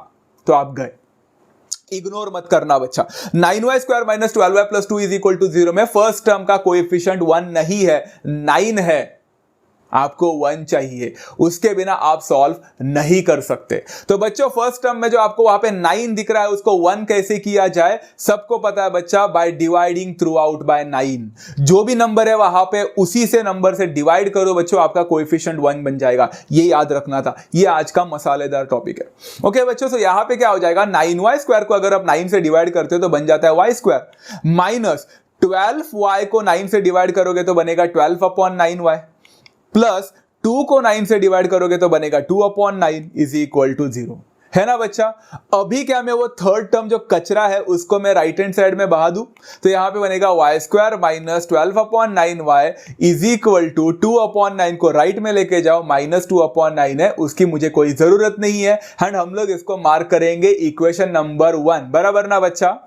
S1: तो आप गए। इग्नोर मत करना बच्चा। 9y² - 12y + 2 = 0 में फर्स्ट टर्म का कोएफिशिएंट 1 नहीं है, 9 है। आपको 1 चाहिए, उसके बिना आप सॉल्व नहीं कर सकते। तो बच्चों फर्स्ट टर्म में जो आपको वहां पे 9 दिख रहा है उसको 1 कैसे किया जाए, सबको पता है बच्चा, by dividing throughout bye 9। जो भी नंबर है वहां पे उसी से नंबर से डिवाइड करो बच्चों, आपका कोएफिशिएंट 1 बन जाएगा। ये याद रखना था, ये आज का मसालेदार टॉपिक है। ओके बच्चों, तो यहां पे क्या हो जाएगा, 9y² को अगर आप 9 से डिवाइड करते हो तो बन जाता है y² माइनस 12y को 9 से डिवाइड करोगे तो बनेगा 12/9y प्लस 2 को 9 से डिवाइड करोगे तो बनेगा 2/9 = 0, है ना बच्चा। अभी क्या मैं वो थर्ड टर्म जो कचरा है उसको मैं राइट हैंड साइड में बहा दूं, तो यहां पे बनेगा y² - 12/9y = 2/9 को राइट में लेके जाओ, -2/9 है, उसकी मुझे कोई जरूरत नहीं है, एंड हम लोग इसको मार्क करेंगे इक्वेशन नंबर 1, बराबर ना बच्चा।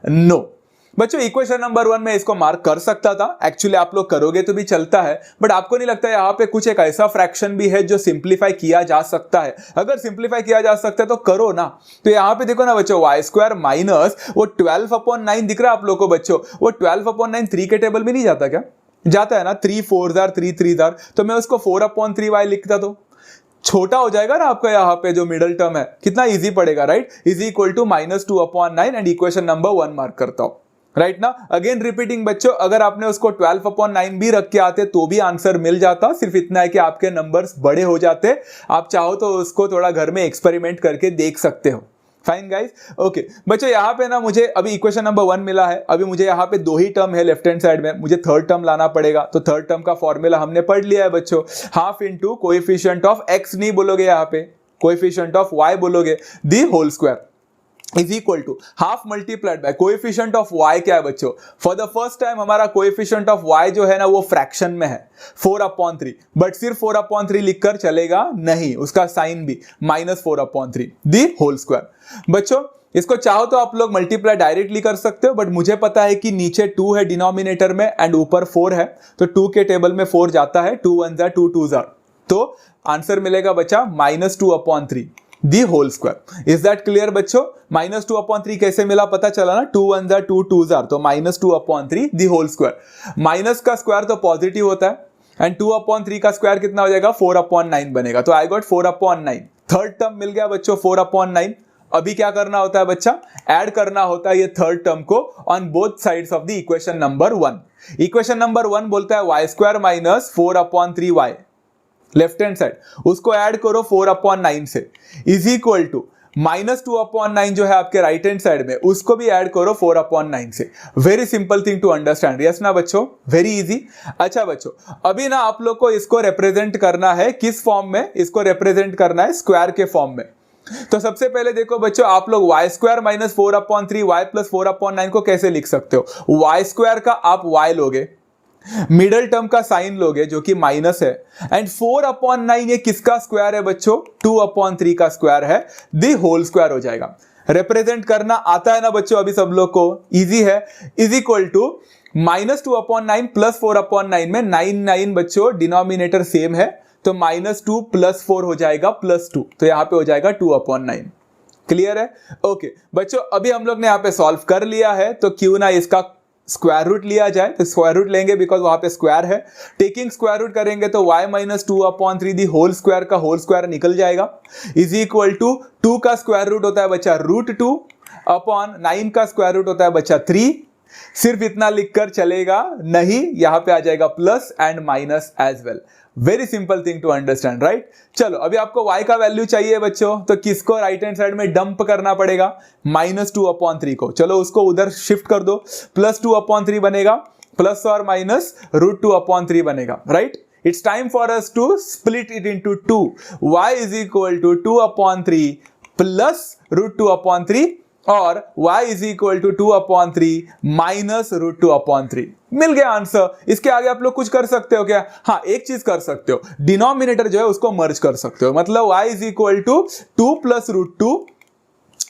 S1: नो बच्चों, इक्वेशन नंबर 1 में इसको मार्क कर सकता था, एक्चुअली आप लोग करोगे तो भी चलता है, बट आपको नहीं लगता यहाँ पे कुछ एक ऐसा फ्रैक्शन भी है जो सिंप्लीफाई किया जा सकता है। अगर सिंप्लीफाई किया जा सकता है तो करो ना। तो यहाँ पे देखो ना बच्चों, y² माइनस वो 12/9 दिख रहा है आप लोग को बच्चों, वो 12/9 3 के टेबल में नहीं जाता क्या, जाता है ना, 3 4 3 3, तो मैं उसको 4/3y लिखता तो छोटा हो जाएगा ना आपका, यहाँ पे जो मिडल टर्म है कितना इजी पड़ेगा, right, = -2/9, and equation number 1 mark करता हूं, राइट ना। अगेन रिपीटिंग बच्चों, अगर आपने उसको 12/9 भी रख के आते तो भी आंसर मिल जाता, सिर्फ इतना है कि आपके नंबर्स बड़े हो जाते। आप चाहो तो उसको थोड़ा घर में एक्सपेरिमेंट करके देख सकते हो। फाइन गाइस, ओके बच्चों, यहाँ पे ना मुझे अभी इक्वेशन नंबर 1 मिला है, अभी मुझे यहाँ पे 2 ही टर्म है लेफ्ट हैंड साइड में, मुझे थर्ड टर्म लाना पड़ेगा। तो थर्ड टर्म का फॉर्मूला हमने पढ़ लिया है बच्चों, half into coefficient of x नहीं बोलोगे, यहाँ पे कोएफिशिएंट ऑफ y बोलोगे, the whole square = half multiplied by coefficient of y। क्या है बच्चों, फॉर द फर्स्ट टाइम हमारा कोएफिशिएंट ऑफ y जो है ना वो फ्रैक्शन में है 4/3, बट सिर्फ 4/3 लिखकर चलेगा नहीं, उसका साइन भी -4/3 दी होल स्क्वायर। बच्चों इसको चाहो तो आप लोग मल्टीप्लाई डायरेक्टली कर सकते हो, बट मुझे पता है कि नीचे 2 है डिनोमिनेटर में एंड ऊपर 4 है, तो 2 के टेबल में 4 जाता है, 2 1 2 2 तो आंसर मिलेगा बच्चा -2/3 the whole square. Is that clear बच्चों, -2/3 कैसे मिला पता चला ना, 2 1 2 2 तो -2/3 दी होल स्क्वायर। माइनस का स्क्वायर तो पॉजिटिव होता है एंड 2/3 का स्क्वायर कितना हो जाएगा, 4/9 बनेगा, तो आई गॉट 4/9। थर्ड टर्म मिल गया बच्चों 4/9। अभी क्या करना होता है बच्चा, ऐड करना होता है ये थर्ड टर्म को on both sides of the equation number 1। Equation number 1 बोलता है y² - 4/3y left hand side, उसको ऐड करो 4/9 से, = -2/9 जो है आपके राइट हैंड साइड में, उसको भी ऐड करो 4/9 से। Very simple thing to understand, yes ना बच्चों, वेरी इजी। अच्छा बच्चों, अभी ना आप लोग को इसको रिप्रेजेंट करना है किस फॉर्म में, इसको रिप्रेजेंट करना है स्क्वायर के फॉर्म में। तो सबसे पहले देखो बच्चों, आप लोग y square minus 4/3 y plus 4/9 को कैसे लिख सकते हो? वाई स्क्वायर का आप वाई लोगे, मिडल टर्म का साइन लोगे जो कि माइनस है, एंड 4/9 ये किसका स्क्वायर है बच्चों? 2/3 का स्क्वायर है, दी होल स्क्वायर हो जाएगा। रिप्रेजेंट करना आता है ना बच्चों अभी सब लोग को? इजी है। इज इक्वल टू -2/9 प्लस 4/9 में 9 बच्चों डिनोमिनेटर सेम है, तो -2 प्लस 4 हो जाएगा +2, तो यहां पे हो जाएगा 2/9। क्लियर है? ओके बच्चों, अभी हम लोग ने यहां पे सॉल्व कर लिया है, तो क्यों ना इसका स्क्वायर रूट लिया जाए। तो स्क्वायर रूट लेंगे बिकॉज वहां पे स्क्वायर है। टेकिंग स्क्वायर रूट करेंगे तो y minus 2/3 the whole square का होल स्क्वायर निकल जाएगा, इज इक्वल टू 2 का स्क्वायर रूट होता है बच्चा √2/9 का स्क्वायर रूट होता है बच्चा 3। सिर्फ इतना लिखकर चलेगा नहीं, यहां पे आ जाएगा plus and minus as well. Very simple thing to understand, right? चलो अभी आपको y का वैल्यू चाहिए बच्चों, तो किसको राइट हैंड साइड में डंप करना पड़ेगा? -2/3 को। चलो उसको उधर शिफ्ट कर दो, +2/3 बनेगा, प्लस और माइनस √2/3 बनेगा, right? It's time for us to split it into 2। y is equal to 2/3 plus √2/3 और y is equal to 2/3 minus √2/3। मिल गया आंसर। इसके आगे आप लोग कुछ कर सकते हो क्या? हाँ, एक चीज कर सकते हो, डिनोमिनेटर जो है उसको मर्ज कर सकते हो, मतलब y is equal to 2 plus √2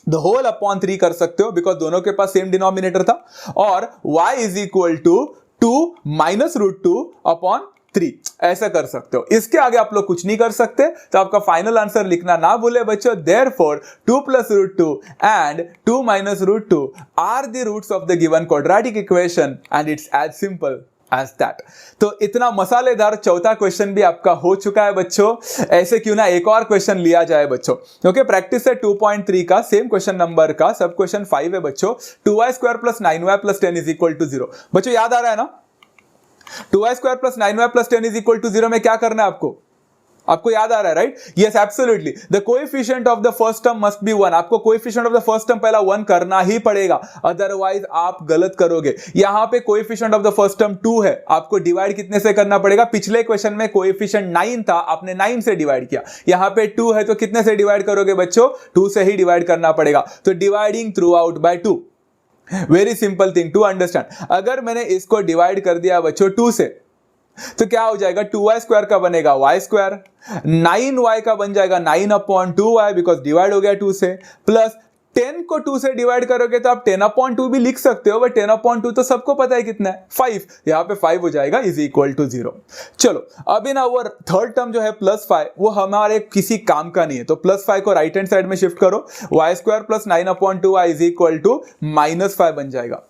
S1: the whole upon 3 कर सकते हो, बिकॉज दोनों के पास सेम डिनोमिनेटर था, और y is equal to 2 minus √2/3 ऐसा कर सकते हो। इसके आगे आप लोग कुछ नहीं कर सकते, तो आपका फाइनल आंसर लिखना ना भूले बच्चों। Therefore 2 plus √2 and 2 minus √2 are the roots of the given quadratic equation and it's as simple as that. तो इतना मसालेदार चौथा क्वेश्चन भी आपका हो चुका है बच्चों। ऐसे क्यों ना एक और क्वेश्चन लिया जाए बच्चों, क्योंकि प्रैक्टिस है 2.3 का सेम क्वेश्चन नंबर का सब क्वेश्चन 5 है बच्चों। 2y² + 9y + 10 = 0। बच्चों याद आ रहा है ना? 2y² + 9y + 10 = 0 में क्या करना है आपको? आपको याद आ रहा है, right? Yes, absolutely. The coefficient of the first term must B 1। आपको coefficient of the first term पहला 1 करना ही पड़ेगा, अदरवाइज आप गलत करोगे। यहां पे coefficient of the first term 2 है, आपको डिवाइड कितने से करना पड़ेगा? पिछले क्वेश्चन में कोएफिशिएंट 9 था, आपने 9 से डिवाइड किया। यहां पे 2 है तो कितने से डिवाइड करोगे बच्चों? 2 से ही डिवाइड करना पड़ेगा। तो dividing throughout by 2, very simple thing to understand. अगर मैंने इसको डिवाइड कर दिया बच्चों 2 से, तो क्या हो जाएगा? 2y² का बनेगा y², 9y का बन जाएगा 9/2y बिकॉज डिवाइड हो गया 2 से, प्लस 10 को 2 से डिवाइड करोगे तो आप 10/2 भी लिख सकते हो, बट 10/2 तो सबको पता है कितना है, 5। यहां पे 5 हो जाएगा इज इक्वल टू 0। चलो अभी ना वो थर्ड टर्म जो है +5 वो हमारे किसी काम का नहीं है, तो +5 को राइट हैंड साइड में शिफ्ट करो, y² + 9/2y is equal to -5 बन जाएगा।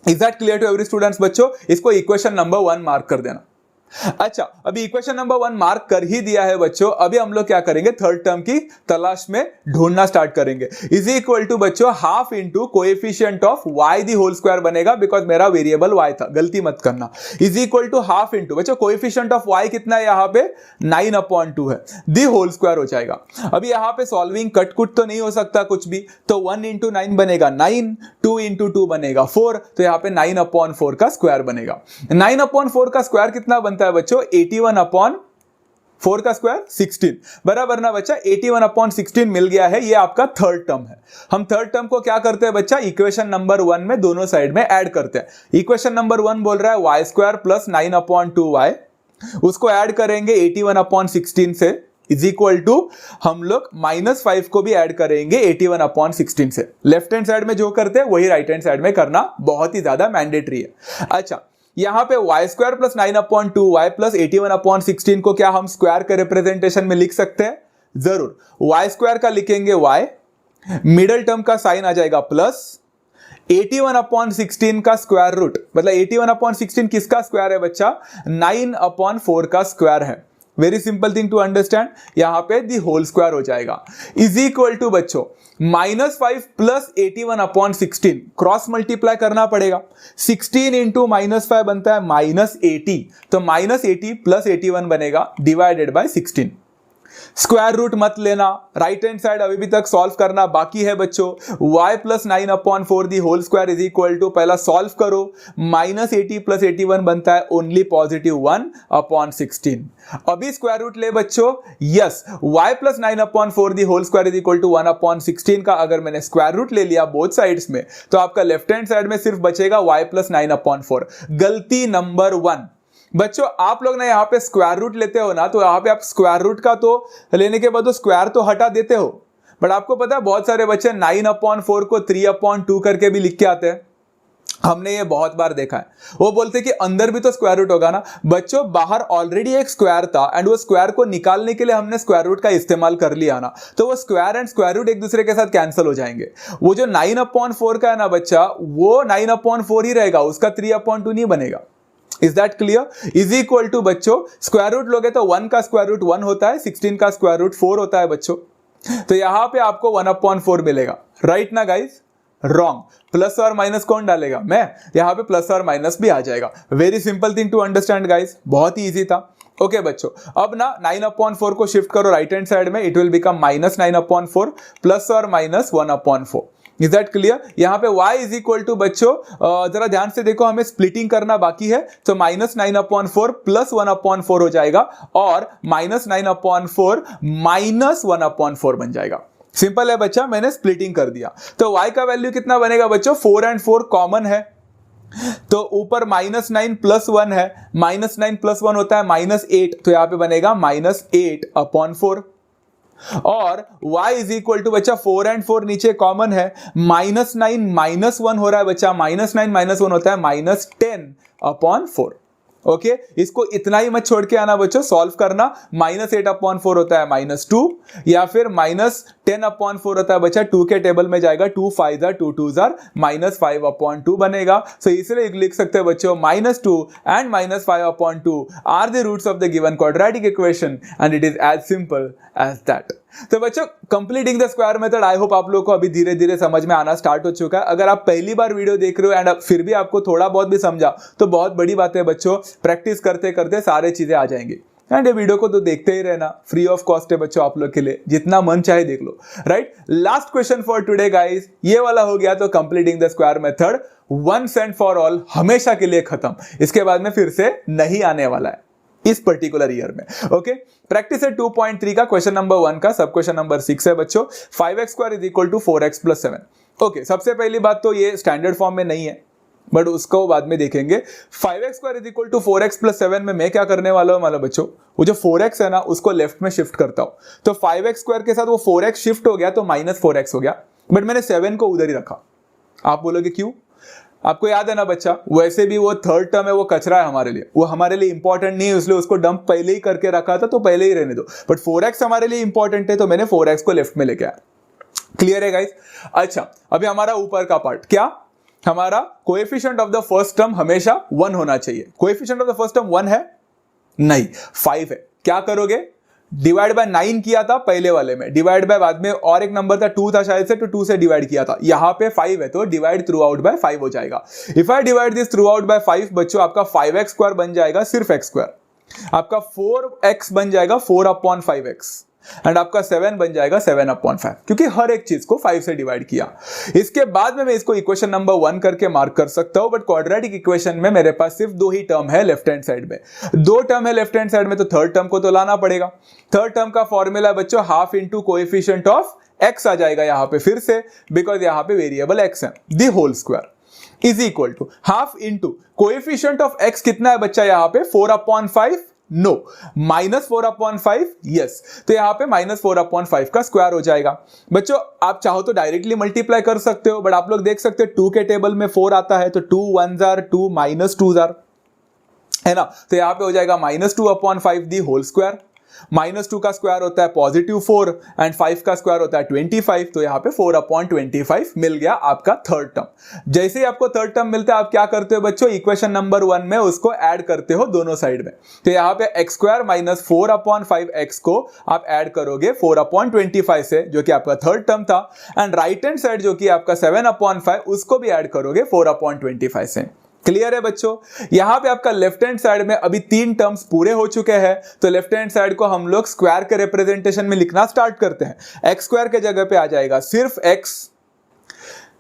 S1: Is that clear to every students बच्चों? इसको इक्वेशन नंबर 1 मार्क कर देना। अच्छा, अभी इक्वेशन नंबर 1 मार्क कर ही दिया है बच्चों, अभी हम लोग क्या करेंगे? थर्ड टर्म की तलाश में ढूंढना स्टार्ट करेंगे। इज इक्वल टू बच्चों half into coefficient of y the whole square बनेगा, बिकॉज मेरा वेरिएबल y था, गलती मत करना। Is equal to half into बच्चों कोएफिशिएंट ऑफ y कितना है? यहां पे 9/2 है, दी होल स्क्वायर हो जाएगा। अभी यहां पे सॉल्विंग कटकुट तो नहीं हो सकता कुछ भी, तो 1 × 9 बनेगा 9, 2 × 2 बनेगा 4, तो यहां पे 9/4 का स्क्वायर बनेगा। 9/4 का स्क्वायर कितना बनता है बच्चों? 81/4 का स्क्वायर 16, बराबर ना बच्चा? 81/16 मिल गया है, ये आपका थर्ड टर्म है। हम थर्ड टर्म को क्या करते हैं बच्चा? इक्वेशन नंबर 1 में दोनों साइड में ऐड करते हैं। इक्वेशन नंबर 1 बोल रहा है y² + 9/2y, उसको ऐड करेंगे 81/16 से, इज इक्वल टू हम लोग -5 को भी ऐड करेंगे 81/16 से। लेफ्ट हैंड साइड में जो करते हैं वही राइट हैंड साइड में करना बहुत ही ज्यादा मैंडेटरी है। अच्छा, यहां पे y² + 9/2y + 81/16 को क्या हम स्क्वायर के रिप्रेजेंटेशन में लिख सकते हैं? जरूर। y² का लिखेंगे y, मिडल टर्म का साइन आ जाएगा प्लस, 81/16 का स्क्वायर रूट, मतलब 81/16 किसका स्क्वायर है बच्चा? 9/4 का स्क्वायर है। Very simple thing to understand, यहां पे दी होल स्क्वायर हो जाएगा, इज इक्वल टू बच्चों -5 + 81/16 क्रॉस मल्टीप्लाई करना पड़ेगा। 16 × -5 बनता है -80, तो -80 + 81 बनेगा डिवाइडेड बाय 16। स्क्वायर रूट मत लेना, राइट हैंड साइड अभी भी तक सॉल्व करना बाकी है बच्चों। y plus 9/4 the whole square is equal to, पहला सॉल्व करो, -80 प्लस 81 बनता है ओनली +1/16। अभी स्क्वायर रूट ले बच्चों, yes, y plus 9/4 the whole square is equal to 1/16 का अगर मैंने स्क्वायर रूट ले लिया बोथ साइड्स में, तो आपका लेफ्ट हैंड साइड में सिर्फ बचेगा y प्लस 9/4। गलती नंबर 1 बच्चों, आप लोग ना यहाँ पे स्क्वायर रूट लेते हो ना, तो यहाँ पे आप स्क्वायर रूट का तो लेने के बाद तो स्क्वायर तो हटा देते हो, बट आपको पता है बहुत सारे बच्चे 9/4 को 3/2 करके भी लिख के आते हैं। हमने ये बहुत बार देखा है, वो बोलते हैं कि अंदर भी तो स्क्वायर रूट होगा ना। बच्चों बाहर ऑलरेडी एक स्क्वायर था एंड वो स्क्वायर को निकालने के लिए हमने स्क्वायर रूट का इस्तेमाल कर लिया ना, तो वो स्क्वायर एंड स्क्वायर रूट एक दूसरे के साथ कैंसिल हो जाएंगे। वो जो 9/4 का है ना बच्चा, वो 9/4 ही रहेगा, उसका 3/2 नहीं बनेगा। Is that clear? Is equal to बच्चों, स्क्वायर रूट लोगे तो 1 का स्क्वायर रूट 1 होता है, 16 का स्क्वायर रूट 4 होता है बच्चों, तो यहां पे आपको 1/4 मिलेगा, राइट ना गाइस? रॉन्ग। प्लस और माइनस कौन डालेगा? मैं। यहां पे प्लस और माइनस भी आ जाएगा। Very simple thing to understand guys, बहुत ही इजी था। ओके बच्चों, अब ना 9/4 को शिफ्ट करो राइट हैंड साइड में, इट विल बिकम -9/4 प्लस और माइनस 1/4। Is that clear? यहां पे y इज इक्वल टू बच्चों, जरा ध्यान से देखो, हमें स्प्लिटिंग करना बाकी है, तो -9/4 प्लस 1/4 हो जाएगा और -9/4 माइनस 1/4 बन जाएगा। सिंपल है बच्चा, मैंने स्प्लिटिंग कर दिया। तो y का वैल्यू कितना बनेगा बच्चों? 4 एंड 4 कॉमन है, तो ऊपर -9 प्लस 1 है, -9 प्लस 1 होता है -8, तो यहां पे बनेगा -8/4। और y इज इक्वल टू बच्चा 4 एंड 4 नीचे कॉमन है, -9 माइनस 1 हो रहा है बच्चा, -9 माइनस 1 होता है -10/4। ओके, इसको इतना ही मत छोड़ के आना बच्चों, सॉल्व करना। -8/4 होता है -2, या फिर -10/4 होता है बच्चा, 2 के टेबल में जाएगा, 2 5 2 2 -5/2 बनेगा। सो इसलिए लिख सकते हैं बच्चों, -2 and -5/2 are the roots of the given quadratic equation and it is as simple as that. तो बच्चों, completing the square method, I hope आप लोगों को अभी धीरे धीरे समझ में आना स्टार्ट हो चुका है। अगर आप पहली बार वीडियो देख रहे हो एंड फिर भी आपको थोड़ा बहुत भी समझा, तो बहुत बड़ी बात है बच्चों, प्रैक्टिस करते करते सारे चीजें आ जाएंगी। एंड ये वीडियो को तो देखते ही रहना, फ्री ऑफ कॉस्ट है बच्चों आप लोग के लिए, जितना मन चाहे देख लो, right? Last question for today guys, ये वाला हो गया तो completing the square method once and for all, हमेशा के लिए खत्म। इसके बाद में फिर से नहीं आने वाला है इस पर्टिकुलर ईयर में। ओके, प्रैक्टिस है 2.3 का, क्वेश्चन नंबर 1 का, सब क्वेश्चन नंबर 6 है बच्चों। 5x² is equal to 4x + 7। Okay, सबसे पहली बात तो ये स्टैंडर्ड फॉर्म में नहीं है, बट उसको बाद में देखेंगे। 5x² is equal to 4x + 7 में मैं क्या करने वाला हूं मालूम बच्चों? वो जो 4x है ना, उसको लेफ्ट में शिफ्ट करता हूं, तो 5x² के साथ वो 4x शिफ्ट हो गया तो -4x हो गया, बट मैंने 7 को उधर ही रखा। आप बोलोगे क्यों? आपको याद है ना बच्चा, वैसे भी वो थर्ड टर्म है, वो कचरा है हमारे लिए, वो हमारे लिए इंपॉर्टेंट नहीं है, इसलिए उसको डंप पहले ही करके रखा था, तो पहले ही रहने दो। बट 4x हमारे लिए इंपॉर्टेंट है, तो मैंने 4x को लेफ्ट में लेके आया। क्लियर है गाइस? अच्छा, अभी हमारा ऊपर का पार्ट क्या? हमारा coefficient of the first term हमेशा 1 होना चाहिए। Coefficient of the first term 1 है? नहीं, 5 है। क्या करोगे? डिवाइड बाय 9 किया था पहले वाले में, डिवाइड बाय बाद में और एक नंबर था 2 था शायद से, तो 2 से डिवाइड किया था। यहां पे 5 है, तो डिवाइड थ्रू आउट बाय 5 हो जाएगा। If I divide this through out by 5 बच्चों, आपका 5x² बन जाएगा सिर्फ x², आपका 4x बन जाएगा 4/5x, एंड आपका 7 बन जाएगा 7/5, क्योंकि हर एक चीज को 5 से डिवाइड किया। इसके बाद में मैं इसको इक्वेशन नंबर 1 करके मार्क कर सकता हूं, बट क्वाड्रेटिक इक्वेशन में मेरे पास सिर्फ 2 ही टर्म है लेफ्ट हैंड साइड में, 2 टर्म है लेफ्ट हैंड साइड में, तो थर्ड टर्म को तो लाना पड़ेगा। थर्ड टर्म का फॉर्मूला बच्चों half into coefficient of x आ जाएगा यहां पे फिर से, बिकॉज यहां पे वेरिएबल x है, the whole square is equal to half into coefficient of x कितना है बच्चा यहां पे? 4/5, नो, -4/5, यस, तो यहां पे -4/5 का स्क्वायर हो जाएगा। बच्चों आप चाहो तो डायरेक्टली मल्टीप्लाई कर सकते हो, बट आप लोग देख सकते हो 2 के टेबल में 4 आता है, तो 2 1s are 2 -2s are, है ना? तो यहां पे हो जाएगा -2/5 दी होल स्क्वायर। -2 का स्क्वायर होता है +4 एंड 5 का स्क्वायर होता है 25, तो यहां पे 4/25 मिल गया आपका थर्ड टर्म। जैसे ही आपको थर्ड टर्म मिलता है, आप क्या करते हो बच्चों? इक्वेशन नंबर 1 में उसको ऐड करते हो दोनों साइड में, तो यहां पे x² - 4/5x को आप ऐड करोगे 4/25 से, जो कि आपका थर्ड टर्म था, एंड राइट हैंड साइड जो कि आपका 7/5 उसको भी ऐड करोगे 4/25 से। क्लियर है बच्चों? यहां पे आपका लेफ्ट हैंड साइड में अभी 3 टर्म्स पूरे हो चुके हैं, तो लेफ्ट हैंड साइड को हम लोग स्क्वायर के रिप्रेजेंटेशन में लिखना स्टार्ट करते हैं। एक्स स्क्वायर के जगह पे आ जाएगा सिर्फ एक्स,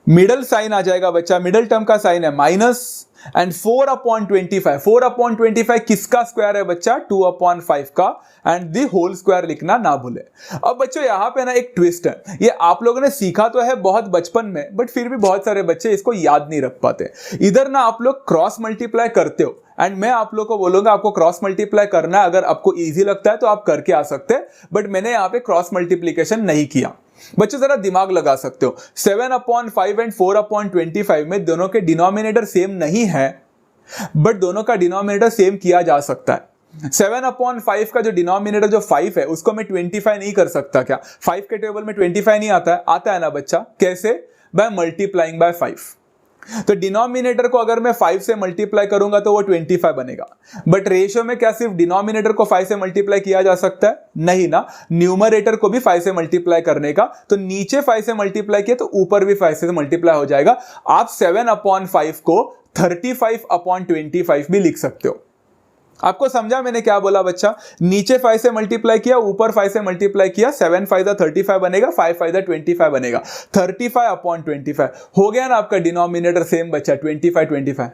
S1: मिडल साइन आ जाएगा बच्चा, मिडल टर्म का साइन है माइनस, एंड 4/25, 4/25 किसका स्क्वायर है बच्चा? 2/5 का, एंड दी होल स्क्वायर लिखना ना भूले। अब बच्चों यहां पे ना एक ट्विस्ट है, ये आप लोगों ने सीखा तो है बहुत बचपन में, बट फिर भी बहुत सारे बच्चे इसको याद नहीं रख पाते। इधर ना आप लोग क्रॉस मल्टीप्लाई करते हो, एंड मैं आप लोग को बोलूंगा आपको क्रॉस मल्टीप्लाई करना है, अगर आपको इजी लगता है तो आप करके आ सकते हैं, बट मैंने यहां पे क्रॉस मल्टीप्लीकेशन नहीं किया। बच्चों जरा दिमाग लगा सकते हो, 7/5 एंड 4/25 में दोनों के डिनोमिनेटर सेम नहीं है, बट दोनों का डिनोमिनेटर सेम किया जा सकता है। 7/5 का जो डिनोमिनेटर जो 5 है उसको मैं 25 नहीं कर सकता क्या? 5 के टेबल में 25 नहीं आता है? आता है ना बच्चा। कैसे? By multiplying by 5। तो डिनोमिनेटर को अगर मैं 5 से मल्टीप्लाई करूंगा तो वो 25 बनेगा, बट रेशियो में क्या सिर्फ डिनोमिनेटर को 5 से मल्टीप्लाई किया जा सकता है? नहीं ना, न्यूमरेटर को भी 5 से मल्टीप्लाई करने का, तो नीचे 5 से मल्टीप्लाई किया तो ऊपर भी 5 से मल्टीप्लाई हो जाएगा। आप 7/5 को 35/25 भी लिख सकते हो। आपको समझा मैंने क्या बोला बच्चा? नीचे 5 से मल्टीप्लाई किया, ऊपर 5 से मल्टीप्लाई किया, 7 5 35 बनेगा, 5 5 25 बनेगा, 35/25 हो गया ना आपका डिनोमिनेटर सेम बच्चा 25,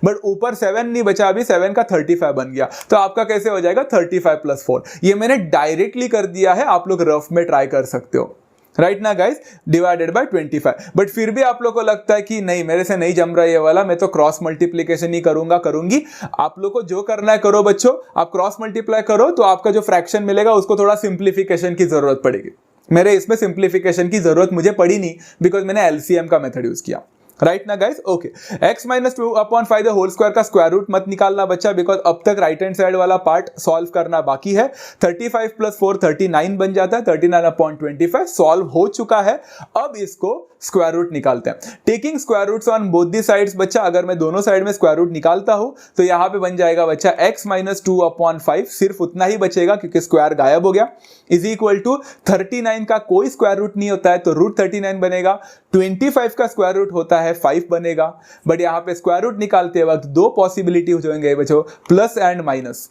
S1: बट ऊपर 7 नहीं बचा, अभी 7 का 35 बन गया, तो आपका कैसे हो जाएगा 35 + 4। ये मैंने डायरेक्टली कर दिया है, आप लोग रफ में ट्राई कर सकते हो, राइट ना गाइस, डिवाइडेड बाय 25। बट फिर भी आप लोग को लगता है कि नहीं मेरे से नहीं जम रहा ये वाला, मैं तो क्रॉस मल्टीप्लीकेशन ही करूंगी। आप लोग को जो करना है करो बच्चों, आप क्रॉस मल्टीप्लाई करो तो आपका जो फ्रैक्शन मिलेगा उसको थोड़ा सिंप्लीफिकेशन की जरूरत पड़ेगी। मेरे इसमें सिंप्लीफिकेशन की जरूरत मुझे पड़ी नहीं, बिकॉज मैंने एलसीएम का मेथड यूज किया, राइट ना guys. Okay, x - 2/5 the whole square का स्क्वायर रूट मत निकालना बच्चा, बिकॉज अब तक राइट हैंड साइड वाला पार्ट सॉल्व करना बाकी है। 35 + 4 39 बन जाता है, 39/25 सॉल्व हो चुका है। अब इसको स्क्वायर रूट निकालते हैं, taking square roots on both the sides बच्चा। अगर मैं दोनों साइड में स्क्वायर रूट निकालता हूं तो यहां पे बन जाएगा बच्चा x - 2/5, सिर्फ उतना ही बचेगा क्योंकि स्क्वायर गायब हो गया, इज इक्वल टू 39 का कोई स्क्वायर रूट नहीं होता है तो √39 बनेगा, 25 का स्क्वायर रूट होता है 5 बनेगा, बट यहां पे स्क्वायर रूट निकालते वक्त दो पॉसिबिलिटी हो जाएंगे बच्चों, प्लस एंड माइनस,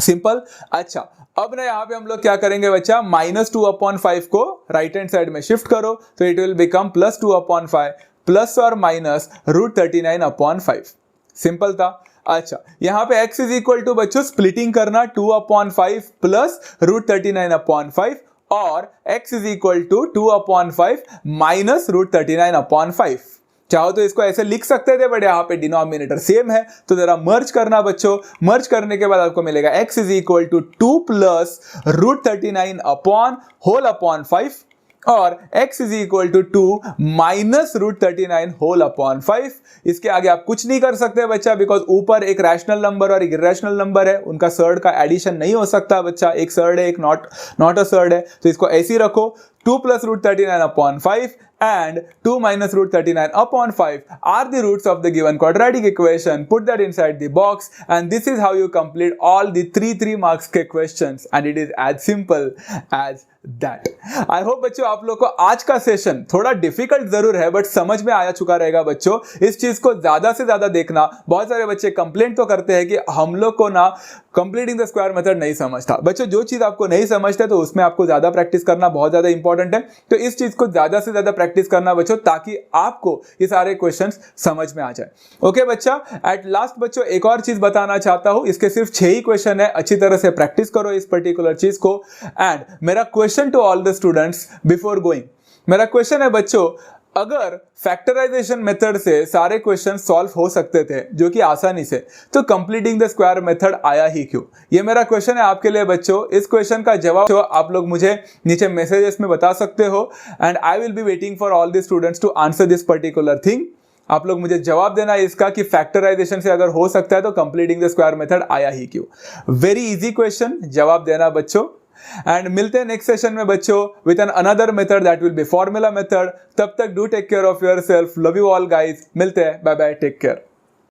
S1: सिंपल। अच्छा, अब ना यहां पे हम लोग क्या करेंगे बच्चा, -2/5 को राइट हैंड साइड में शिफ्ट करो तो इट विल बिकम +2/5 प्लस और माइनस √39/5, सिंपल था। अच्छा, यहां पे x इज इक्वल टू बच्चों स्प्लिटिंग करना 2/5 प्लस √39/5 और x is equal to 2/5 minus √39/5। चाहो तो इसको ऐसे लिख सकते थे, बट यहाँ पे डिनोमिनेटर सेम है तो जरा मर्ज करना बच्चों। मर्ज करने के बाद आपको मिलेगा x is equal to 2 plus √39/5 और x is equal to 2 minus √39/5। इसके आगे आप कुछ नहीं कर सकते बच्चा, बिकॉज ऊपर एक रैशनल नंबर और एक इरेशनल नंबर है, उनका सर्ड का एडिशन नहीं हो सकता बच्चा, एक सर्ड है एक नॉट अ सर्ड है, तो इसको ऐसे ही रखो। 2 plus √39/5 and 2 minus √39/5 are the roots of the given quadratic equation. Put that inside the box and this is how you complete all the 3 marks के questions and it is as simple as that. I hope बच्चों आप लोग को आज का session थोड़ा difficult जरूर है बट समझ में आ चुका रहेगा बच्चों। इस चीज को ज्यादा से ज्यादा देखना। बहुत सारे बच्चे कंप्लेंट तो करते हैं कि हम लोग को ना कंप्लीटिंग द स्क्वायर मेथड नहीं समझता। बच्चों जो चीज आपको नहीं समझते तो उसमें आपको ज्यादा प्रैक्टिस करना बहुत ज्यादा इंपॉर्टेंट है, तो इस चीज को ज्यादा से ज्यादा प्रैक्टिस करना बच्चों ताकि आपको ये सारे क्वेश्चंस समझ में आ जाए। ओके बच्चा, एट लास्ट बच्चों एक और चीज बताना चाहता हूं, इसके सिर्फ 6 ही क्वेश्चन है, अच्छी तरह से प्रैक्टिस करो इस पर्टिकुलर चीज को। एंड मेरा question to all the students before going, मेरा क्वेश्चन है बच्चों, अगर फैक्टराइजेशन मेथड से सारे क्वेश्चन सॉल्व हो सकते थे जो कि आसानी से, तो कंप्लीटिंग द स्क्वायर मेथड आया ही क्यों? ये मेरा क्वेश्चन है आपके लिए बच्चों। इस क्वेश्चन का जवाब आप लोग मुझे नीचे मैसेजेस में बता सकते हो and I will be waiting for all the students to answer this particular thing. आप लोग मुझे जवाब देना है इसका कि फैक्टराइजेशन से अगर हो सकता है तो कंप्लीटिंग द स्क्वायर मेथड आया ही क्यों? वेरी इजी क्वेश्चन, जवाब देना बच्चों। एंड मिलते हैं नेक्स्ट सेशन में बच्चों with an another method that will be formula method. तब तक do take care of yourself, love you all guys, मिलते हैं, बाय बाय, टेक केयर।